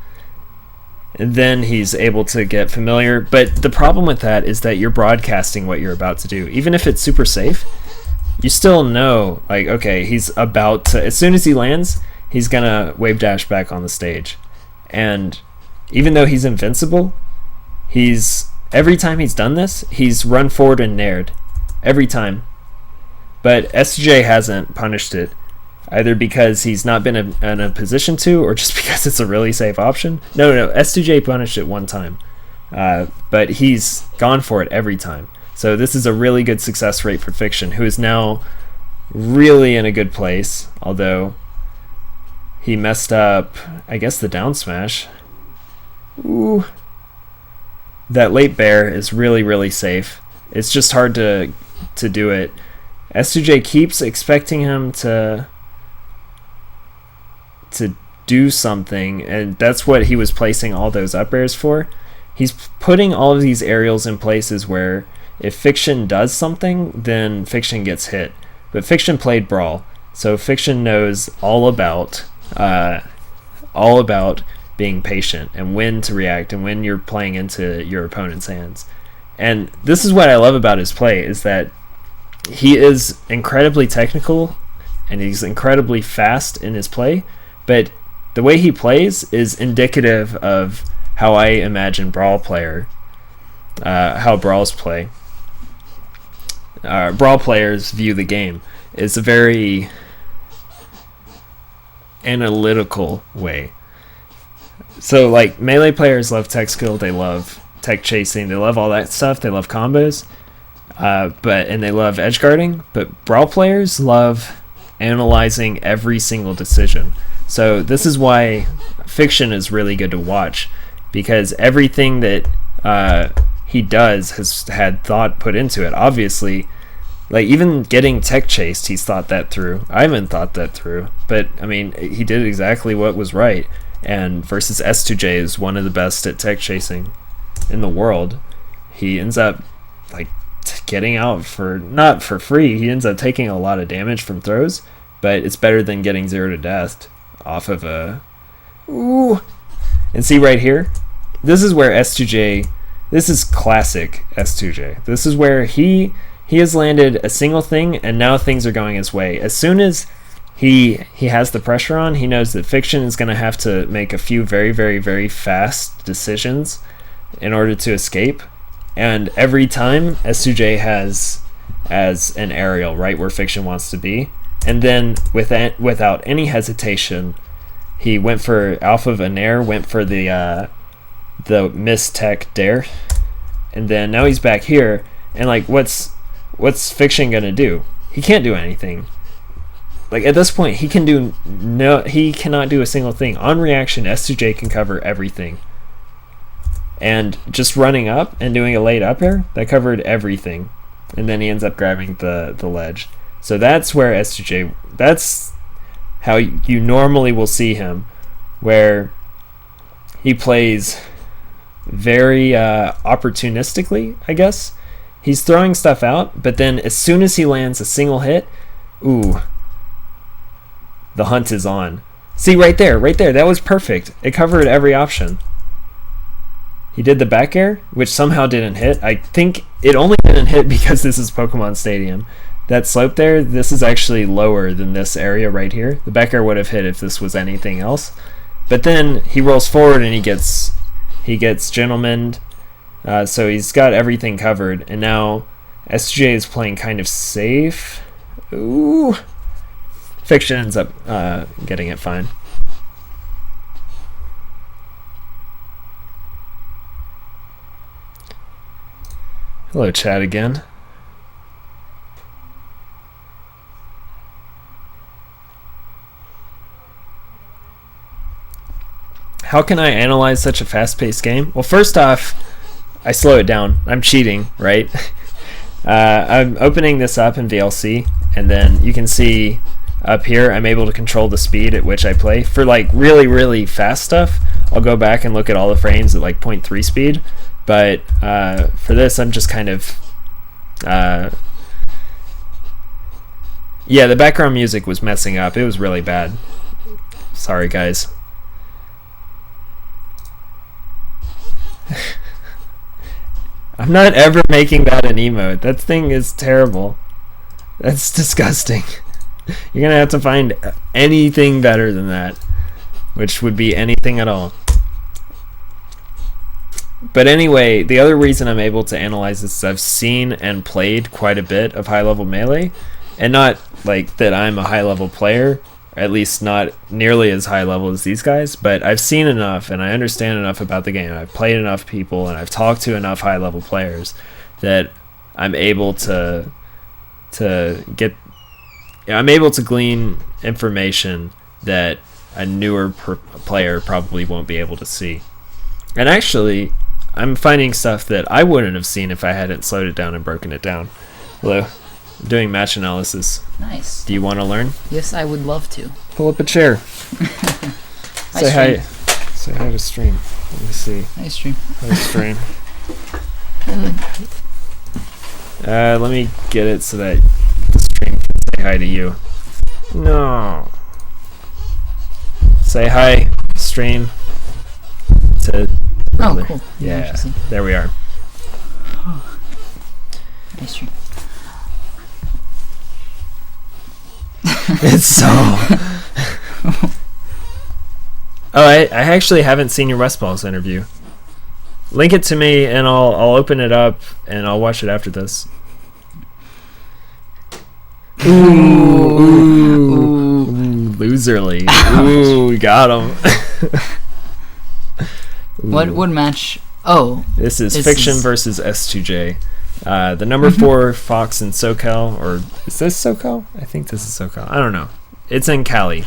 and then he's able to get familiar. But the problem with that is that you're broadcasting what you're about to do. Even if it's super safe, you still know, like, okay, he's about to, as soon as he lands, he's gonna wave dash back on the stage. And even though he's invincible, every time he's done this, he's run forward and nared. Every time. But S2J hasn't punished it, either because he's not been in a position to, or just because it's a really safe option. No, S2J punished it one time. But he's gone for it every time. So this is a really good success rate for Fiction, who is now really in a good place, although he messed up, I guess, the down smash. Ooh. That late bear is really, really safe. It's just hard to do it. S2J keeps expecting him to do something, and that's what he was placing all those up airs for. He's putting all of these aerials in places where if Fiction does something, then Fiction gets hit. But Fiction played Brawl, so Fiction knows all about being patient and when to react and when you're playing into your opponent's hands. And this is what I love about his play, is that he is incredibly technical and he's incredibly fast in his play, but the way he plays is indicative of how I imagine how Brawls play. Brawl players view the game. It's a very analytical way. So, like, melee players love tech skill, they love tech chasing, they love all that stuff, they love combos, and they love edge guarding, but Brawl players love analyzing every single decision. So this is why Fiction is really good to watch, because everything that he does has had thought put into it. Obviously, like even getting tech chased, he's thought that through. I haven't thought that through, but I mean, he did exactly what was right. And versus S2J is one of the best at tech chasing in the world. He ends up like getting out for not for free. He ends up taking a lot of damage from throws, but it's better than getting 0 to death off of a ooh. And see right here, this is where S2J, this is classic S2J. This is where he has landed a single thing, and now things are going his way. As soon as he has the pressure on, he knows that Fiction is going to have to make a few very, very, very fast decisions in order to escape. And every time S2J has as an aerial right where Fiction wants to be, and then without any hesitation, he went for Alpha of a Nair, went for the Miss Tech Dare, and then now he's back here, and like what's Fiction gonna do? He can't do anything. Like at this point, he cannot do a single thing. On reaction, S2J can cover everything. And just running up and doing a late up air, that covered everything. And then he ends up grabbing the ledge. So that's where S2J, that's how you normally will see him, where he plays very opportunistically, I guess. He's throwing stuff out, but then as soon as he lands a single hit, ooh, the hunt is on. See, right there, that was perfect. It covered every option. He did the back air, which somehow didn't hit. I think it only didn't hit because this is Pokemon Stadium. That slope there, this is actually lower than this area right here. The back air would have hit if this was anything else. But then he rolls forward and he gets gentlemaned. So he's got everything covered. And now SJ is playing kind of safe. Ooh. Fiction ends up getting it fine. Hello, chat again. How can I analyze such a fast-paced game? Well, first off, I slow it down. I'm cheating, right? I'm opening this up in VLC, and then you can see up here I'm able to control the speed at which I play. For like really, really fast stuff, I'll go back and look at all the frames at like 0.3 speed. But for this, I'm just kind of... yeah, the background music was messing up. It was really bad. Sorry, guys. I'm not ever making that an emote. That thing is terrible. That's disgusting. You're gonna have to find anything better than that, which would be anything at all. But anyway, the other reason I'm able to analyze this is I've seen and played quite a bit of high-level Melee, and not like that I'm a high-level player, or at least not nearly as high-level as these guys, but I've seen enough and I understand enough about the game. I've played enough people and I've talked to enough high-level players that I'm able to glean information that a newer player probably won't be able to see. And actually, I'm finding stuff that I wouldn't have seen if I hadn't slowed it down and broken it down. Hello. I'm doing match analysis. Nice. Do you want to learn? Yes, I would love to. Pull up a chair. Say hi. Say hi to stream. Let me see. Hi, stream. Hi, stream. Let me get it so that the stream can say hi to you. No. Say hi, stream. To oh, cool. Yeah, there we are. Oh. Nice stream. It's so... Oh, I actually haven't seen your Westballs interview. Link it to me and I'll open it up and I'll watch it after this. Ooh, loserly. Ooh, we got him. What match Oh. This is Fiction versus S2J. The number 4 Fox in SoCal, or is this SoCal? I think this is SoCal. I don't know. It's in Cali.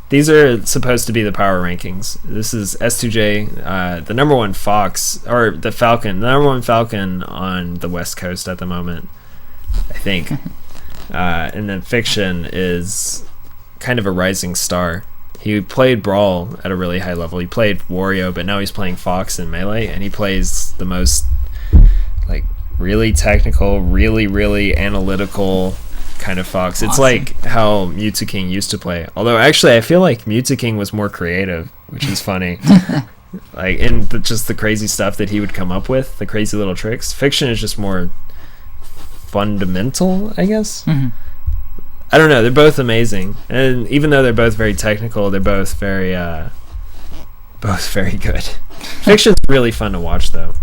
These are supposed to be the power rankings. This is S2J, the number 1 Fox, or the Falcon, the number 1 Falcon on the West Coast at the moment, I think. And then Fiction is kind of a rising star. He played Brawl at a really high level. He played Wario, but now he's playing Fox in Melee, and he plays the most, like, really technical, really, really analytical kind of Fox. Awesome. It's like how Mewtwo King used to play. Although, actually, I feel like Mewtwo King was more creative, which is funny. Like, in just the crazy stuff that he would come up with, the crazy little tricks. Fiction is just more fundamental, I guess. I don't know. They're both amazing, and even though they're both very technical, they're both very good. Fiction's really fun to watch, though,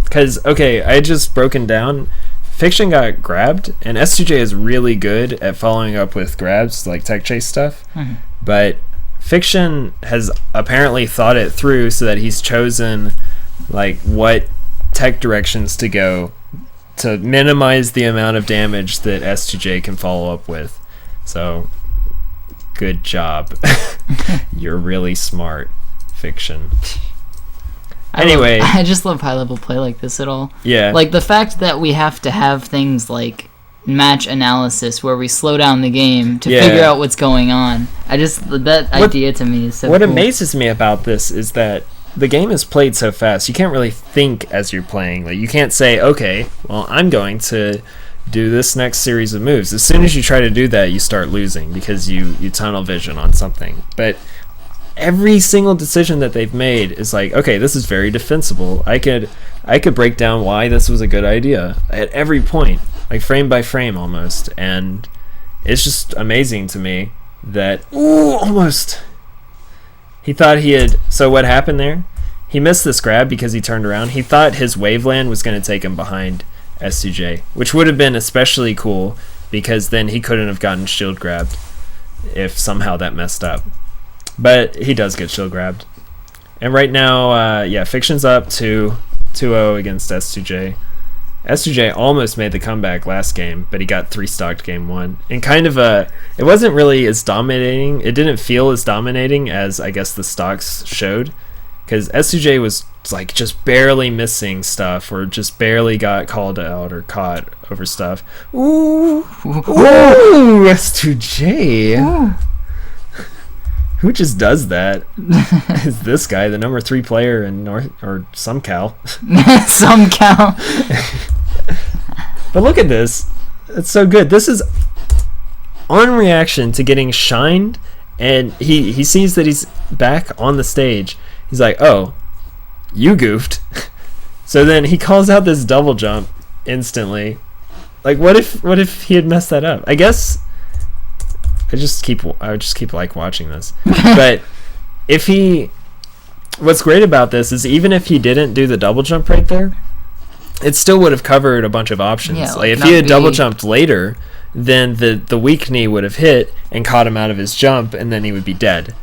because I had just broken down. Fiction got grabbed, and S2J is really good at following up with grabs, like tech chase stuff. But Fiction has apparently thought it through, so that he's chosen like what tech directions to go to minimize the amount of damage that S2J can follow up with. So, good job. You're really smart, Fiction. Anyway. I just love high-level play like this at all. Yeah. Like, the fact that we have to have things like match analysis where we slow down the game to figure out what's going on. Idea to me is so What cool. amazes me about this is that the game is played so fast, you can't really think as you're playing. Like, you can't say, okay, well, I'm going to do this next series of moves. As soon as you try to do that, you start losing because you tunnel vision on something. But every single decision that they've made is like, okay, this is very defensible. I could break down why this was a good idea at every point, like frame by frame almost. And it's just amazing to me that, almost. He thought he had... So what happened there? He missed this grab because he turned around. He thought his Waveland was going to take him behind S2J, which would have been especially cool because then he couldn't have gotten shield grabbed if somehow that messed up. But he does get shield grabbed. And right now, Fiction's up 2-0 against S2J. S2J almost made the comeback last game, but he got 3-stocked game 1. And kind of it wasn't really as dominating. It didn't feel as dominating as I guess the stocks showed, because S2J was like just barely missing stuff, or just barely got called out or caught over stuff. Ooh, S2J. Ooh. Who just does that? Is this guy, the number 3 player in SoCal? SoCal. But look at this. It's so good. This is on reaction to getting shined, and he sees that he's back on the stage. He's like, oh, you goofed. So then he calls out this double jump instantly. Like, what if he had messed that up? I guess I would just keep like watching this. But what's great about this is even if he didn't do the double jump right there, it still would have covered a bunch of options. Yeah, like if he had double jumped later, then the weak knee would have hit and caught him out of his jump, and then he would be dead.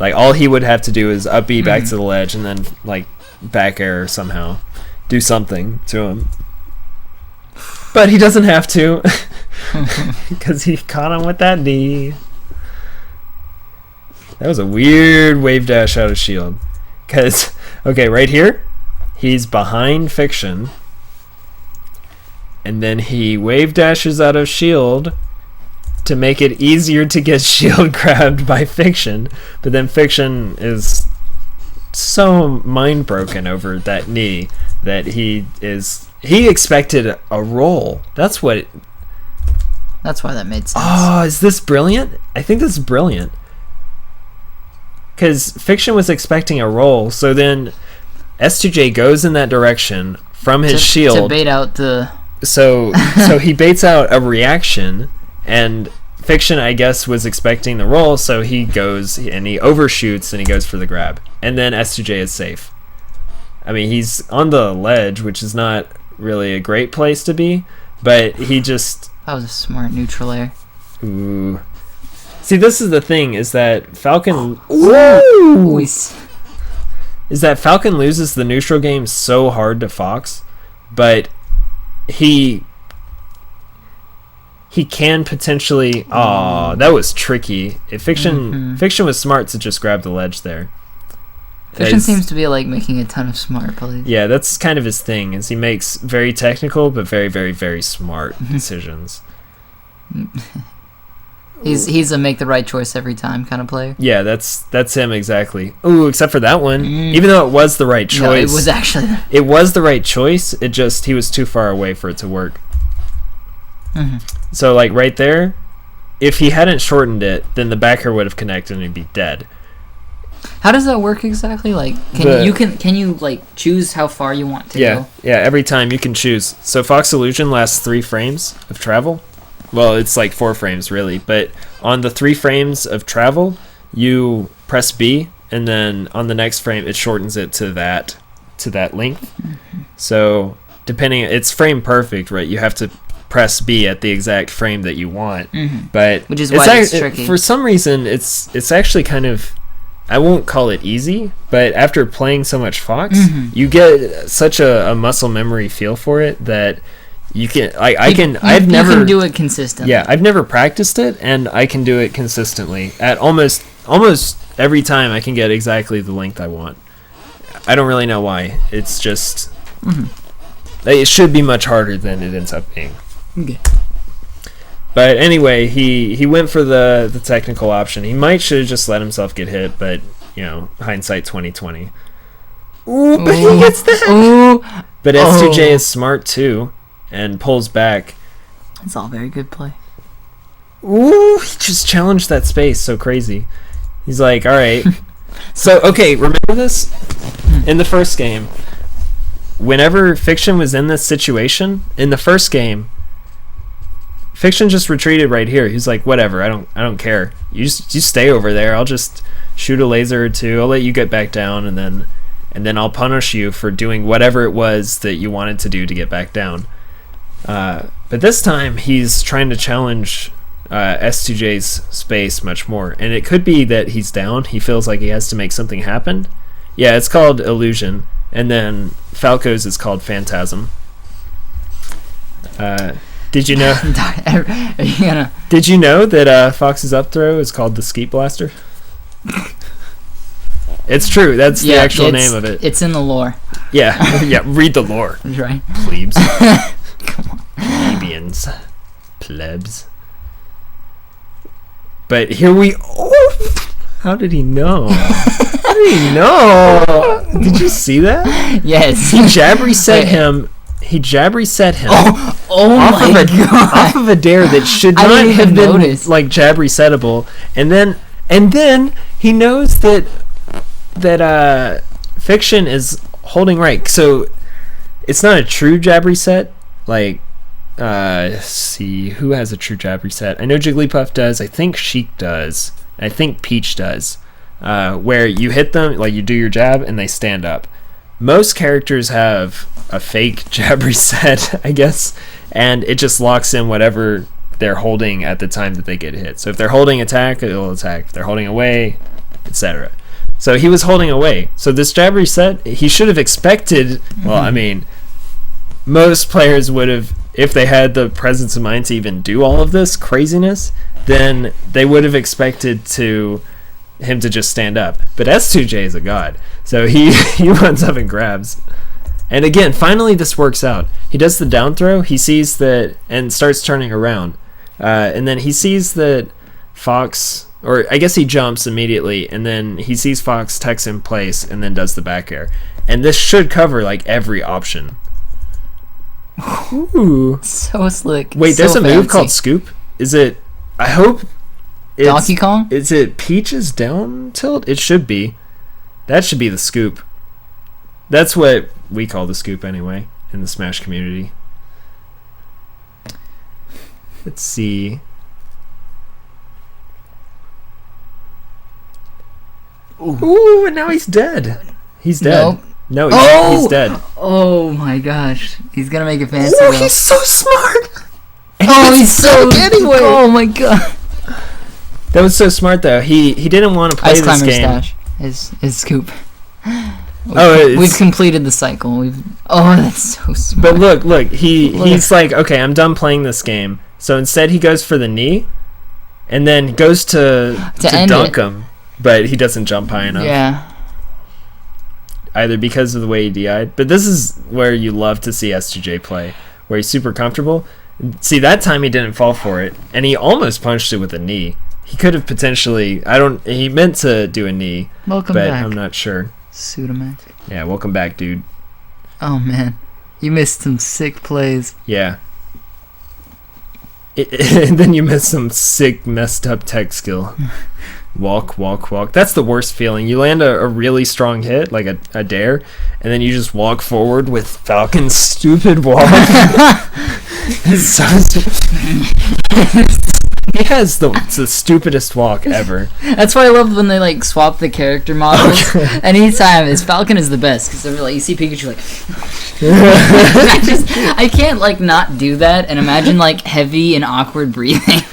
Like, all he would have to do is up B back to the ledge and then like back air somehow, do something to him. But he doesn't have to because he caught him with that knee. That was a weird wave dash out of shield. Because, okay, right here, he's behind Fiction. And then he wave dashes out of shield to make it easier to get shield grabbed by Fiction. But then Fiction is so mind broken over that knee that he expected a roll. That's why that made sense. Oh, is this brilliant? I think this is brilliant. Because Fiction was expecting a roll, so then S2J goes in that direction from his shield. To bait out the... So he baits out a reaction, and Fiction, I guess, was expecting the roll, so he goes and he overshoots and he goes for the grab. And then S2J is safe. I mean, he's on the ledge, which is not really a great place to be, but he just... That was a smart neutral air. Ooh. See, this is the thing, is that Falcon... Ooh! is that Falcon loses the neutral game so hard to Fox, but he can potentially... Aw, that was tricky. Fiction was smart to just grab the ledge there. Fiction seems to be like making a ton of smart plays. Yeah, that's kind of his thing, is he makes very technical but very, very, very smart decisions. He's a make the right choice every time kind of player. Yeah, that's him exactly. Ooh, except for that one. Even though it was the right choice. No, it was actually... It was the right choice, it just, he was too far away for it to work. So, like, right there, if he hadn't shortened it, then the back air would have connected and he'd be dead. How does that work exactly? Like, can you like choose how far you want to go? Yeah, every time you can choose. So Fox Illusion lasts 3 frames of travel. Well, it's like 4 frames really, but on the 3 frames of travel, you press B, and then on the next frame it shortens it to that length. So depending, it's frame perfect, right? You have to press B at the exact frame that you want. But which is why it's tricky. For some reason, it's actually kind of, I won't call it easy, but after playing so much Fox, you get such a muscle memory feel for it that you can... You can do it consistently. Yeah, I've never practiced it, and I can do it consistently. At almost every time, I can get exactly the length I want. I don't really know why. It's just... It should be much harder than it ends up being. Okay. But anyway, he went for the technical option. He should have just let himself get hit, but, you know, hindsight 2020. Ooh, but he gets that! Ooh. But S2J is smart, too, and pulls back. It's all very good play. Ooh, he just challenged that space so crazy. He's like, alright. So, okay, remember this? In the first game, whenever Fiction was in this situation, in the first game, Fiction just retreated right here. He's like, whatever, I don't care. You stay over there. I'll just shoot a laser or two. I'll let you get back down, and then I'll punish you for doing whatever it was that you wanted to do to get back down. But this time, he's trying to challenge S2J's space much more. And it could be that he's down. He feels like he has to make something happen. Yeah, it's called Illusion. And then Falco's is called Phantasm. Did you know? Did you know that Fox's up throw is called the Skeet Blaster? It's true. That's the actual name of it. It's in the lore. Yeah. Read the lore. That's right. Plebes. Come on. Plebeians. Plebs. But here we... Oh! How did he know? How did he know? Did you see that? Yes. He jabber set him... He jabber set him off of a dare that should not have been like jabber settable, and then he knows that Fiction is holding right. So it's not a true jabber set. Like, let's see, who has a true jabber set? I know Jigglypuff does. I think Sheik does. I think Peach does. Where you hit them, like you do your jab, and they stand up. Most characters have a fake jab reset, I guess, and it just locks in whatever they're holding at the time that they get hit. So if they're holding attack, it'll attack. If they're holding away, etc. So he was holding away. So this jab reset, he should have expected... Well, I mean, most players would have, if they had the presence of mind to even do all of this craziness, then they would have expected him to just stand up. But S2J is a god, so he runs up and grabs. And again, finally this works out. He does the down throw, he sees that, and starts turning around. And then he sees that Fox, or I guess he jumps immediately, and then he sees Fox techs in place, and then does the back air. And this should cover like every option. Ooh. So slick. Wait, there's a move called Scoop? Is it... I hope... Donkey Kong? Is it Peach's down tilt? It should be. That should be the scoop. That's what we call the scoop anyway in the Smash community. Let's see. Ooh, and now he's dead. He's dead. Nope. No, he's dead. Oh my gosh. He's gonna make it fancy. Oh, he's so smart. Oh, he's so anyway. Oh my god. That was so smart though. He didn't want to play Ice this Climber game. Stash is scoop. We've completed the cycle. That's so smart. But look, he's like, okay, I'm done playing this game. So instead he goes for the knee, and then goes to dunk him, but he doesn't jump high enough. Yeah. Either because of the way he DI'd, but this is where you love to see S2J play, where he's super comfortable. See, that time he didn't fall for it, and he almost punched it with a knee. He could have potentially, he meant to do a knee, welcome but back. I'm not sure. Sudamac. Yeah, welcome back, dude. Oh, man. You missed some sick plays. Yeah. And then you missed some sick, messed up tech skill. Walk. That's the worst feeling. You land a really strong hit, like a dare, and then you just walk forward with Falcon's stupid walk. It's so he has the stupidest walk ever. That's why I love when they like swap the character models. Anytime his Falcon is the best because like you see Pikachu like. I can't like not do that and imagine like heavy and awkward breathing.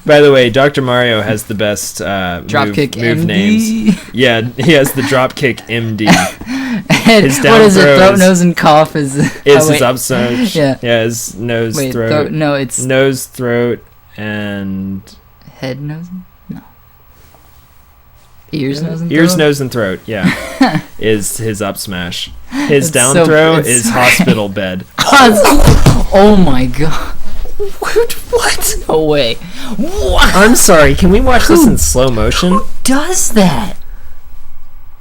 By the way, Dr. Mario has the best move names. Yeah, he has the dropkick MD. His down what is it? throw Throat, nose, and cough is his up smash. Yeah, his nose, throat. No, it's nose, throat, and head, nose, no. Ears, nose, and throat. Ears, nose, and throat. Yeah, is his up smash. His down throw is hospital bed. Oh my god. What? No way. What? I'm sorry. Can we watch this in slow motion? Who does that?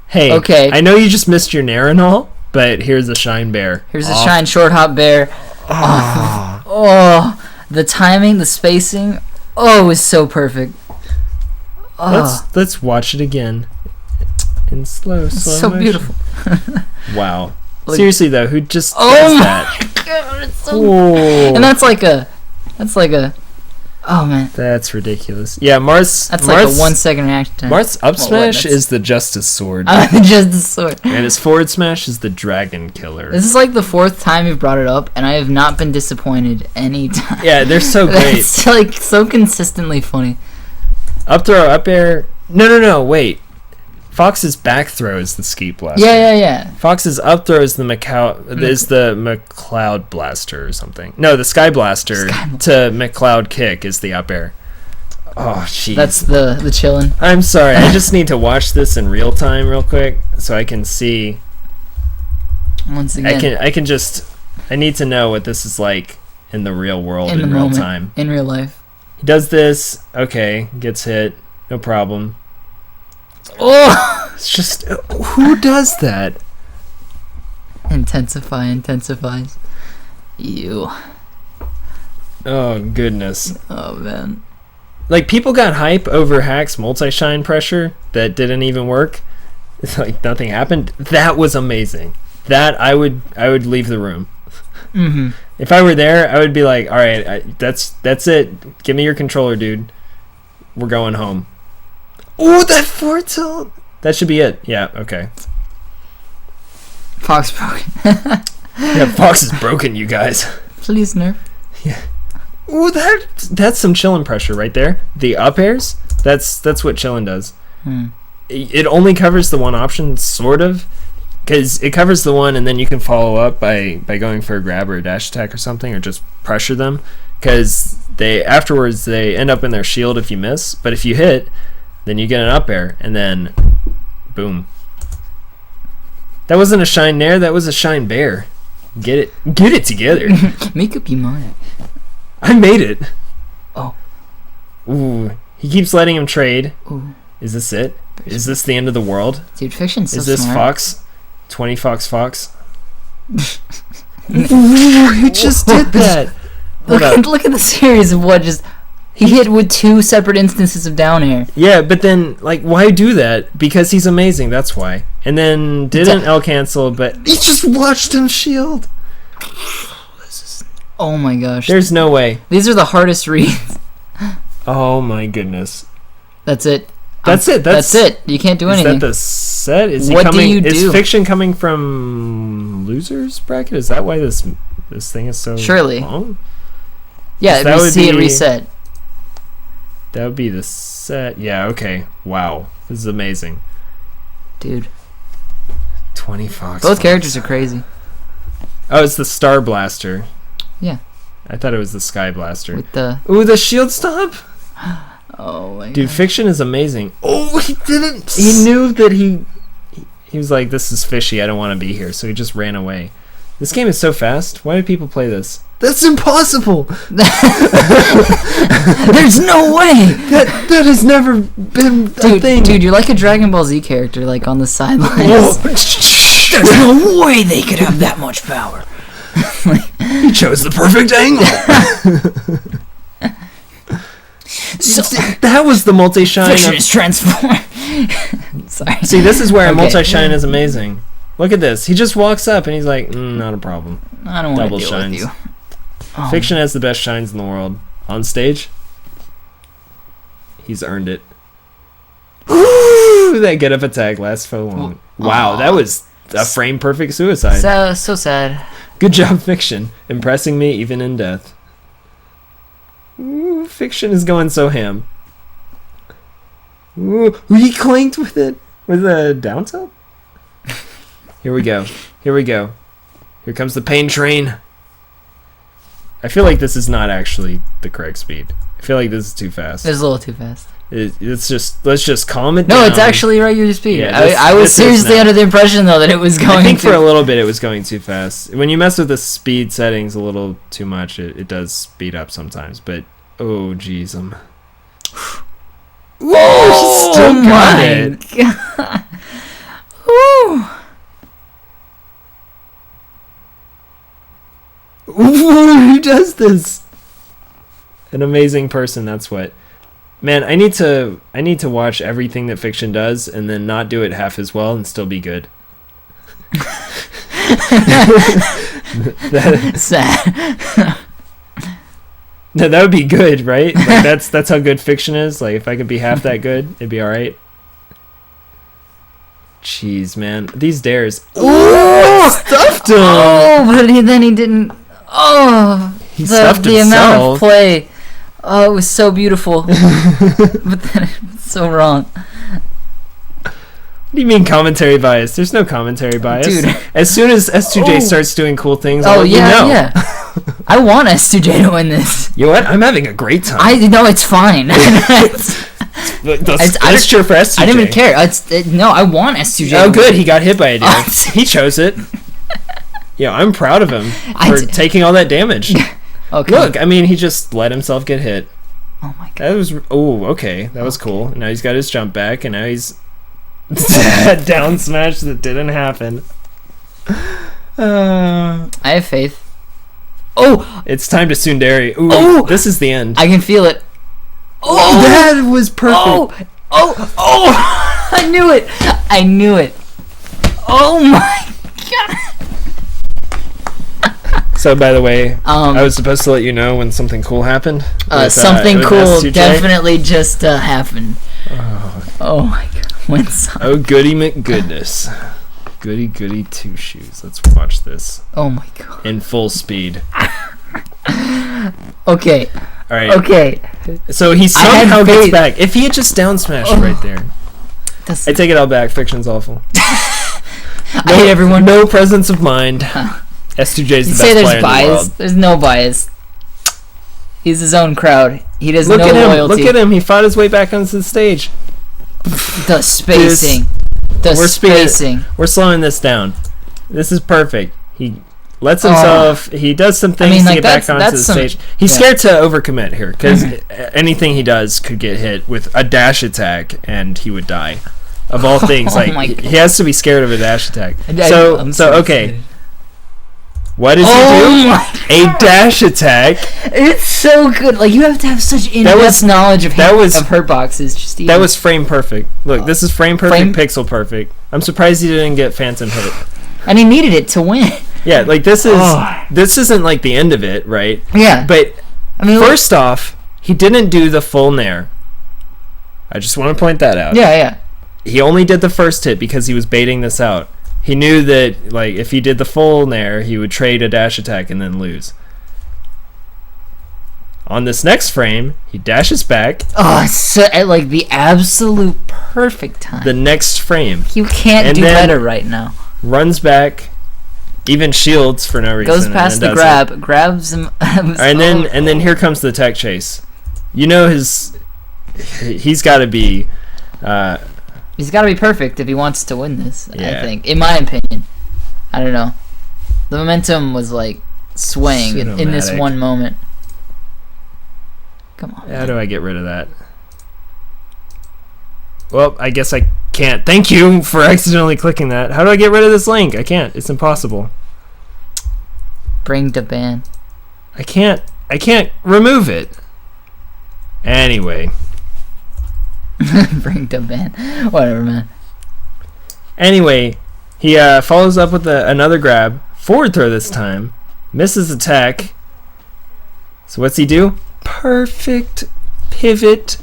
Hey, okay. I know you just missed your Nair and all, but here's a Shine Bear. Here's a Shine Short Hop Bear. Oh, the timing, the spacing. Oh, it was so perfect. Let's watch it again in slow so motion. Beautiful. Wow. Seriously though, who just does that? Oh my god, it's so. And that's like a. Oh man. That's ridiculous. Yeah, Marth's. That's like a 1 second reaction time. Marth's up smash is the Justice Sword. Justice Sword. And his forward smash is the Dragon Killer. This is like the 4th time you've brought it up, and I have not been disappointed any time. Yeah, they're so great. It's like so consistently funny. Up throw, up air. No, wait. Fox's back throw is the Skeet Blaster. Yeah. Fox's up throw is the McCloud Blaster or something. No, the Sky Blaster to McCloud kick is the up air. Oh, jeez. That's the chillin'. I'm sorry. I just need to watch this in real time real quick so I can see. Once again. I need to know what this is like in the real world in real time. In real life. He does this. Okay. Gets hit. No problem. Oh! It's just, who does that? Intensifies. You. Oh, goodness. Oh, man. Like, people got hype over Hack's multi-shine pressure that didn't even work. It's like, nothing happened. That was amazing. That, I would leave the room. Mm-hmm. If I were there, I would be like, alright, that's it. Give me your controller, dude. We're going home. Oh, that forward tilt! That should be it. Yeah, okay. Fox broken. Yeah, Fox is broken, you guys. Please nerf. Yeah. Ooh, that's some chillin' pressure right there. The up airs, that's what chillin' does. It only covers the one option, sort of, because it covers the one, and then you can follow up by going for a grab or a dash attack or something, or just pressure them, because afterwards they end up in their shield if you miss, but if you hit, then you get an up air, and then boom. That wasn't a Shine Nair, that was a Shine Bear. Get it together. Make up your mind. I made it. Oh. Ooh. He keeps letting him trade. Ooh. Is this it? Is this the end of the world? Dude, Fiction's so smart. Is this smart. Fox? 20 Fox? Ooh, he just did that. Look at the series of what just... He hit with 2 separate instances of down air. Yeah, but then, like, why do that? Because he's amazing, that's why. And then didn't L cancel, but he just watched him shield. Oh my gosh. There's no way. These are the hardest reads. Oh my goodness. That's it. That's it. You can't do anything. Is that the set? Is Is Fiction coming from losers bracket? Is that why this thing is so surely long? Yeah, we see it reset. That would be the set. Yeah, okay. Wow. This is amazing. Dude. 20 Fox. Both characters are crazy. Oh, it's the Star Blaster. Yeah. I thought it was the Sky Blaster. With the... Ooh, the shield stomp! Oh my god. Dude, Fiction is amazing. Oh, he didn't... He knew that he was like, this is fishy, I don't want to be here, so he just ran away. This game is so fast. Why do people play this? That's impossible! There's no way! That has never been a thing. Dude, you're like a Dragon Ball Z character, like, on the sidelines. There's no way they could have that much power. He chose the perfect angle. So, that was the multi-shine. Fiction is transformed. Sorry. See, this is where a multi-shine is amazing. Look at this. He just walks up and he's like, not a problem. I don't want to deal shines. with you. Oh. Fiction has the best shines in the world. On stage, he's earned it. Ooh, that get up attack lasts so long. Wow, that was a frame perfect suicide. So sad. Good job, Fiction. Impressing me even in death. Ooh, Fiction is going so ham. Ooh, he clanked with it. With a down tilt? Here we go. Here we go. Here comes the pain train. I feel like this is not actually the correct speed. I feel like this is too fast. It's a little too fast. Let's just calm it down. No, it's actually regular speed. Yeah, I was seriously under the impression though that it was going. I think for a little bit it was going too fast. When you mess with the speed settings a little too much, it does speed up sometimes. But oh jeez, oh, he still got it. God. Who does this? An amazing person. That's what. Man, I need to watch everything that Fiction does and then not do it half as well and still be good. Sad. No, that would be good, right? Like that's how good Fiction is. Like if I could be half that good, it'd be all right. Jeez, man, these dares. Ooh, stuffed him. Oh, but then he didn't. Oh, he stuffed the himself. amount of play. Oh, it was so beautiful, but then it was so wrong. What do you mean commentary bias? There's no commentary bias. Dude. As soon as S2J starts doing cool things, I'll let you know. Yeah. I want S2J to win this. You know what? I'm having a great time. I know it's fine. Let's cheer for S2J. I didn't even care. No, I want S2J. Oh, good. He got hit by a deer. He chose it. Yeah, I'm proud of him for taking all that damage. Okay. Look, I mean, he just let himself get hit. Oh my god. That was okay. That was cool. Now he's got his jump back, and now he's down smash that didn't happen. I have faith. Oh, it's time to tsundere. Ooh, oh, this is the end. I can feel it. Oh, that was perfect. Oh! I knew it. I knew it. Oh my god. So, by the way, I was supposed to let you know when something cool happened. Something cool S2J. definitely just happened. Oh my god. When oh, goody McGoodness. Goody goody two shoes. Let's watch this. Oh my god. In full speed. Okay. All right. Okay. So he somehow gets back. If he had just down smashed right there. I take it all back. Fiction's awful. I hate everyone. No presence of mind. S2J's the best player in the world. There's no bias. He's his own crowd. He does no loyalty. Look at him. He fought his way back onto the stage. The spacing. We're slowing this down. This is perfect. He lets himself. He does some things to get back onto the stage. He's scared to overcommit here because anything he does could get hit with a dash attack and he would die. Of all things, he has to be scared of a dash attack. So okay. What does he do? A dash attack. It's so good. Like you have to have such in-depth knowledge of hurtboxes. That was frame perfect. Look, this is frame perfect, pixel perfect. I'm surprised he didn't get phantom hit. And he needed it to win. Yeah, like this isn't like the end of it, right? Yeah. But I mean, first off, he didn't do the full nair. I just want to point that out. Yeah. He only did the first hit because he was baiting this out. He knew that, like, if he did the full nair, he would trade a dash attack and then lose. On this next frame, he dashes back. Oh, so at like the absolute perfect time. The next frame. You can't do better right now. Runs back, even shields for no reason. Goes past the grab, grabs him. And then here comes the tech chase. You know he's got to be... he's got to be perfect if he wants to win this, yeah. I think. In my opinion. I don't know. The momentum was like swaying in this one moment. Come on. How do I get rid of that? Well, I guess I can't. Thank you for accidentally clicking that. How do I get rid of this link? I can't. It's impossible. Bring to ban. I can't remove it. Anyway. Bring to ban. Whatever, man. Anyway, he follows up with another grab. Forward throw this time. Misses attack. So what's he do? Perfect pivot.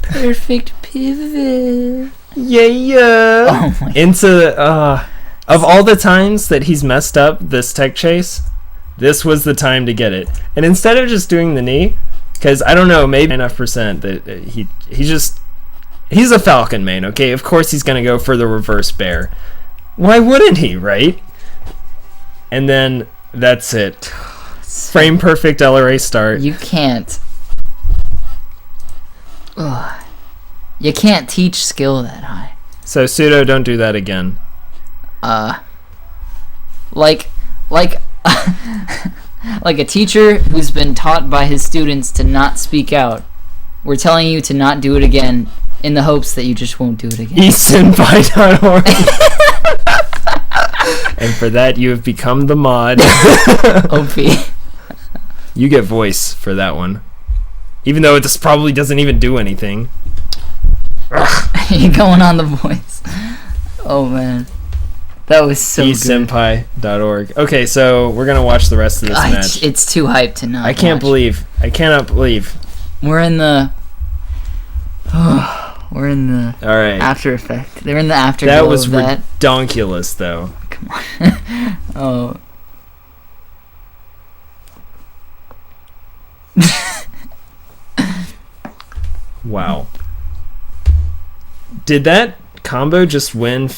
Perfect pivot. Yeah. Oh my. Into of all the times that he's messed up this tech chase, this was the time to get it. And instead of just doing the knee, because I don't know, maybe enough percent that he's a Falcon main. Okay, of course he's gonna go for the reverse bear. Why wouldn't he, right? And then that's it. Frame perfect LRA start. You can't. Ugh. You can't teach skill that high. So Pseudo, don't do that again. Like like a teacher who's been taught by his students to not speak out. We're telling you to not do it again in the hopes that you just won't do it again. eSenpai.org. And for that, you have become the mod. OP. You get voice for that one. Even though it probably doesn't even do anything. You're going on the voice. Oh, man. That was so good. eSenpai.org. Okay, so we're going to watch the rest of this match. It's too hyped to not I cannot believe. We're in the... We're in the all right. After Effect. They're in the afterglow. That was redonkulous, though. Come on. Oh. Wow. Did that combo just win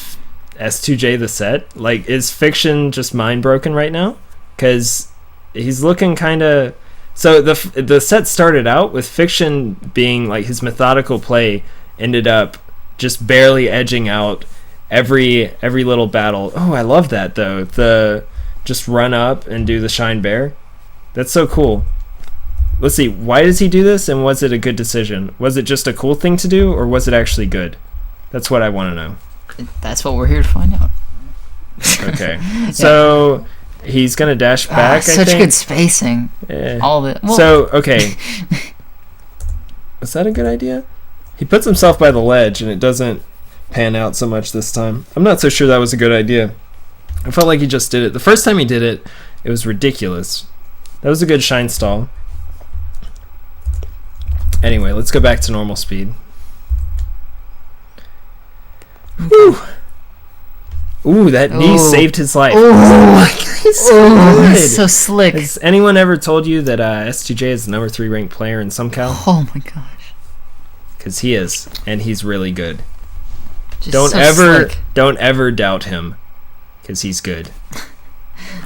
S2J the set? Like, is Fiction just mind broken right now? Because he's looking kind of... So the set started out with Fiction being like his methodical play ended up just barely edging out every little battle. Oh, I love that though. The just run up and do the Shine Bear. That's so cool. Let's see, why does he do this, and was it a good decision? Was it just a cool thing to do, or was it actually good? That's what I want to know. That's what we're here to find out. Okay. So he's going to dash back, I think. Such good spacing. All of it. Well, so, okay. Was that a good idea? He puts himself by the ledge, and it doesn't pan out so much this time. I'm not so sure that was a good idea. I felt like he just did it. The first time he did it, it was ridiculous. That was a good shine stall. Anyway, let's go back to normal speed. Whew. Ooh, that knee saved his life. Oh, he's so good. He's so slick. Has anyone ever told you that S2J is the number 3 ranked player in SumCal? Oh my gosh. Because he is, and he's really good. Just Don't ever doubt him, because he's good.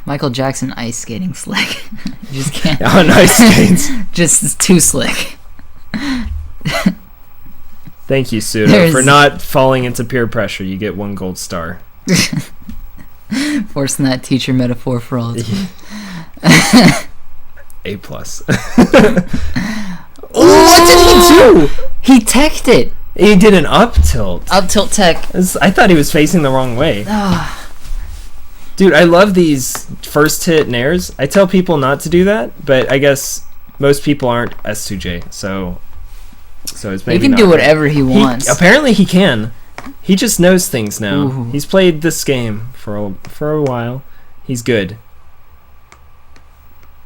Michael Jackson ice skating slick. You just can't. On ice skates. Just too slick. Thank you, Pseudo, for not falling into peer pressure. You get 1 gold star. Forcing that teacher metaphor for all it's worth. A+. What did he do? He teched it. He did an up tilt. Up tilt tech. I thought he was facing the wrong way. Dude, I love these first hit nairs. I tell people not to do that, but I guess most people aren't S2J, so it's maybe he can do whatever he wants. Apparently he can. He just knows things now. Ooh. He's played this game for a while. He's good.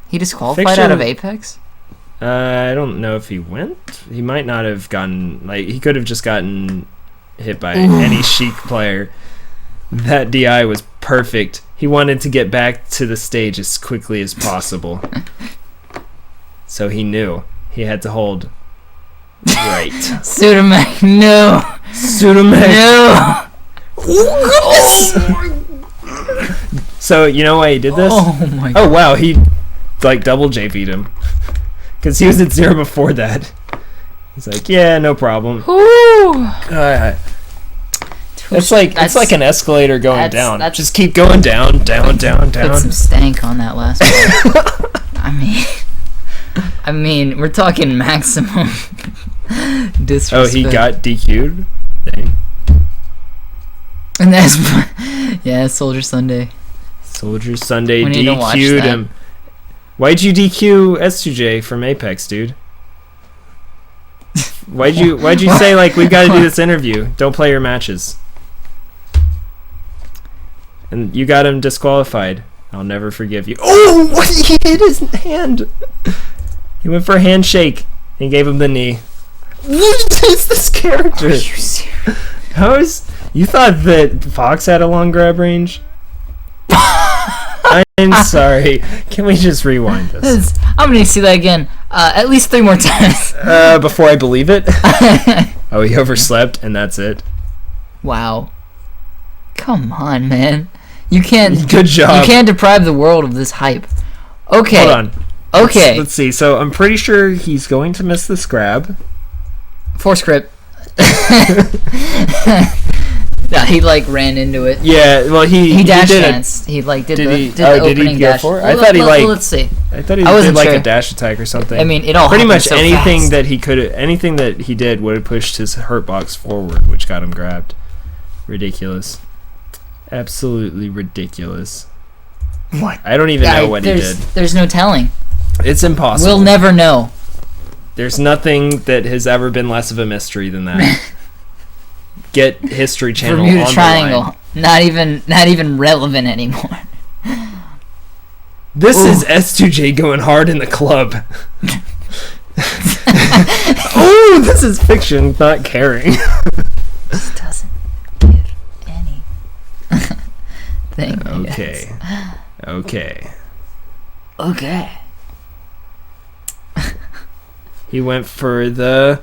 He disqualified out of Apex? I don't know if he went. He might not have gotten... he could have just gotten hit by any Sheik player. That DI was perfect. He wanted to get back to the stage as quickly as possible. So he knew he had to hold right. Pseudomech, no. Pseudomech. No. So you know why he did this? Oh my god. Oh wow, he like double JV'd him. Because he was at 0 before that. He's like, yeah, no problem. It's like an escalator going down. Just keep going down. Put some stank on that last one. I mean, we're talking maximum disrespect. Oh, he got DQ'd? Dang. And that's Soldier Sunday. Soldier Sunday We need to watch DQ'd that. him. Why'd you DQ S2J from Apex, dude? Why'd you say like we got to do this interview? Don't play your matches. And you got him disqualified. I'll never forgive you. Oh, he hit his hand. He went for a handshake and gave him the knee. What is this character? Are you serious? You thought that Fox had a long grab range? I'm sorry. Can we just rewind this? I'm gonna see that again. At least 3 more times. Before I believe it. Oh, he overslept, and that's it. Wow. Come on, man. You can't. Good job. You can't deprive the world of this hype. Okay. Hold on. Okay. Let's see. So I'm pretty sure he's going to miss this grab. Force grip. No, he like ran into it. Yeah, well he dash did danced. He like did the did opening he go dash. for it? Well, I thought he like. let's see. I thought he wasn't did like sure. a dash attack or something. I mean, it all pretty happened much so anything fast. that anything that he did would have pushed his hurt box forward, which got him grabbed. Ridiculous. Absolutely ridiculous. What? I don't even know what he did. There's no telling. It's impossible. We'll never know. There's nothing that has ever been less of a mystery than that. Get History Channel Bermuda on Triangle. the line. Not even relevant anymore. This is S2J going hard in the club. Oh, this is fiction, not caring. Just doesn't give any thing. Okay. Okay. Okay. He went for the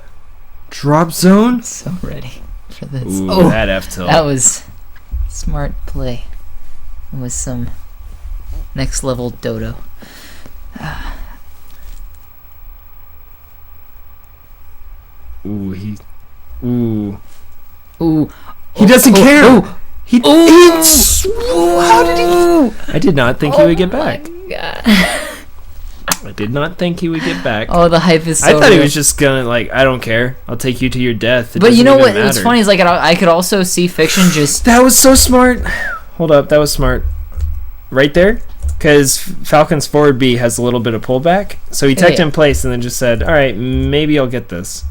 drop zone. So ready for this. Ooh, that F tilt. That was smart play. It was some next level dodo. Ooh, he doesn't care. Ooh. How did he? I did not think he would get back. God. I did not think he would get back. Oh, the hype is so I thought he real. was just gonna like, I don't care. I'll take you to your death. It But you doesn't know even what? matter. What's funny is like I could also see Fiction just. That was so smart. Hold up, that was smart. Right there, because Falcon's forward B has a little bit of pullback, so he teched in place and then just said, "All right, maybe I'll get this."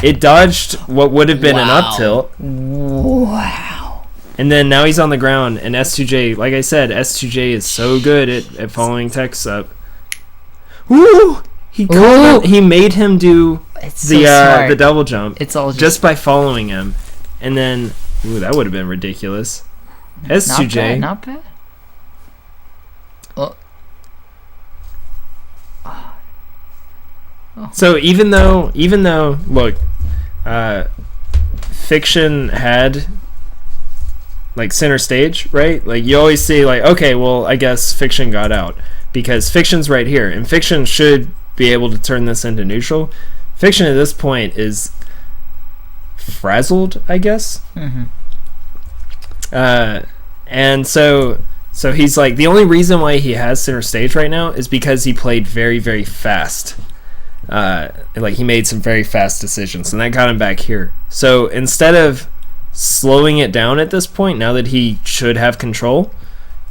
It dodged what would have been an up tilt. Wow. And then now he's on the ground, and S2J, like I said, S2J is so good at following techs up. Ooh! He made him do It's so smart. the double jump. It's all just by following him. And then, ooh, that would have been ridiculous. S2J. Not bad. Oh. So even though look, Fiction had like center stage, right? Like you always see like, okay, well I guess Fiction got out because Fiction's right here, and Fiction should be able to turn this into neutral. Fiction at this point is frazzled, I guess. Mm-hmm. And so he's like, the only reason why he has center stage right now is because he played very, very fast. Like he made some very fast decisions, and that got him back here. So instead of slowing it down at this point, now that he should have control,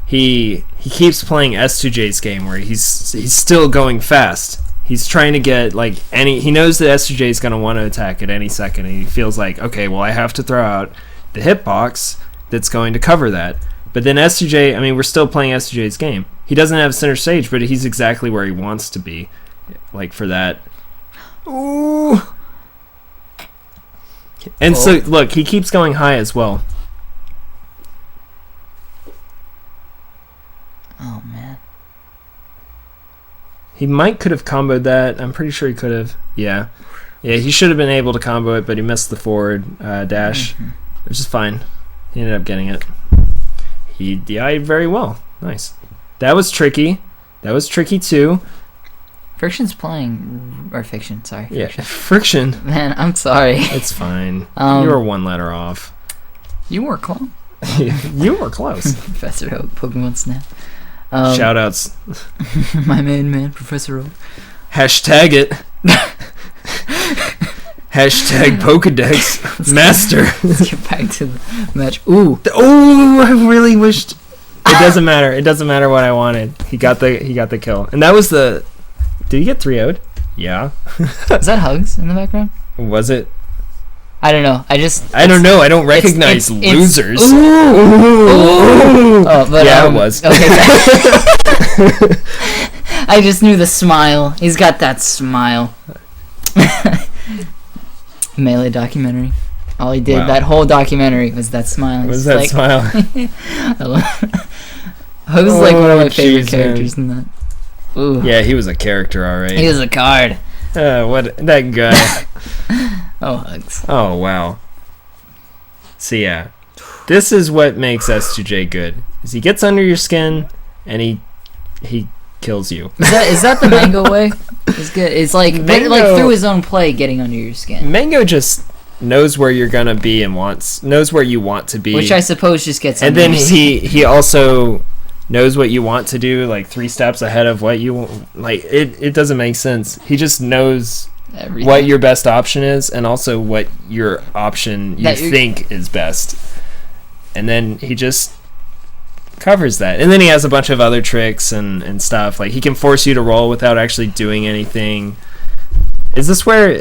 he keeps playing S2J's game where he's still going fast. He's trying to get he knows that S2J is going to want to attack at any second, and he feels like, okay, well I have to throw out the hitbox that's going to cover that. But then S2J, I mean, we're still playing S2J's game. He doesn't have center stage, but he's exactly where he wants to be, like for that. Ooh. And so look, he keeps going high as well. Oh man. He could have comboed that. I'm pretty sure he could have. Yeah, he should have been able to combo it, but he missed the forward dash, which is fine. He ended up getting it. He DI'd very well. Nice. That was tricky. That was tricky too. Friction's playing, or Fiction, sorry. Friction. Yeah, Friction. Man, I'm sorry. It's fine. You were one letter off. You were close. You were close. Professor Oak, Pokemon Snap. Shoutouts. My main man, Professor Oak. Hashtag it. Hashtag Pokedex Master. Let's get back to the match. Ooh. I really wished. It doesn't matter. It doesn't matter what I wanted. He got the kill, and that was the. Did he get 3-0'd? Yeah. Is that Hugs in the background? Was it? I don't know. I don't know. I don't recognize losers. Ooh. Oh, but, yeah, it was. Okay. I just knew the smile. He's got that smile. Melee documentary. All he did that whole documentary was that smile. Was that smile? Hugs is like one of my favorite characters in that. Ooh. Yeah, he was a character, alright. He was a card. What that guy. Oh, Hugs. Oh, wow. So yeah, this is what makes S2J good. Is he gets under your skin and he kills you. Is that the Mango way? It's good. It's like through his own play, getting under your skin. Mango just knows where you're gonna be and knows where you want to be, which I suppose just gets. And then he also knows what you want to do, like 3 steps ahead of what you like. It doesn't make sense. He just knows everything. What your best option is, and also what your option you think is best, and then he just covers that. And then he has a bunch of other tricks and stuff. Like he can force you to roll without actually doing anything. Is this where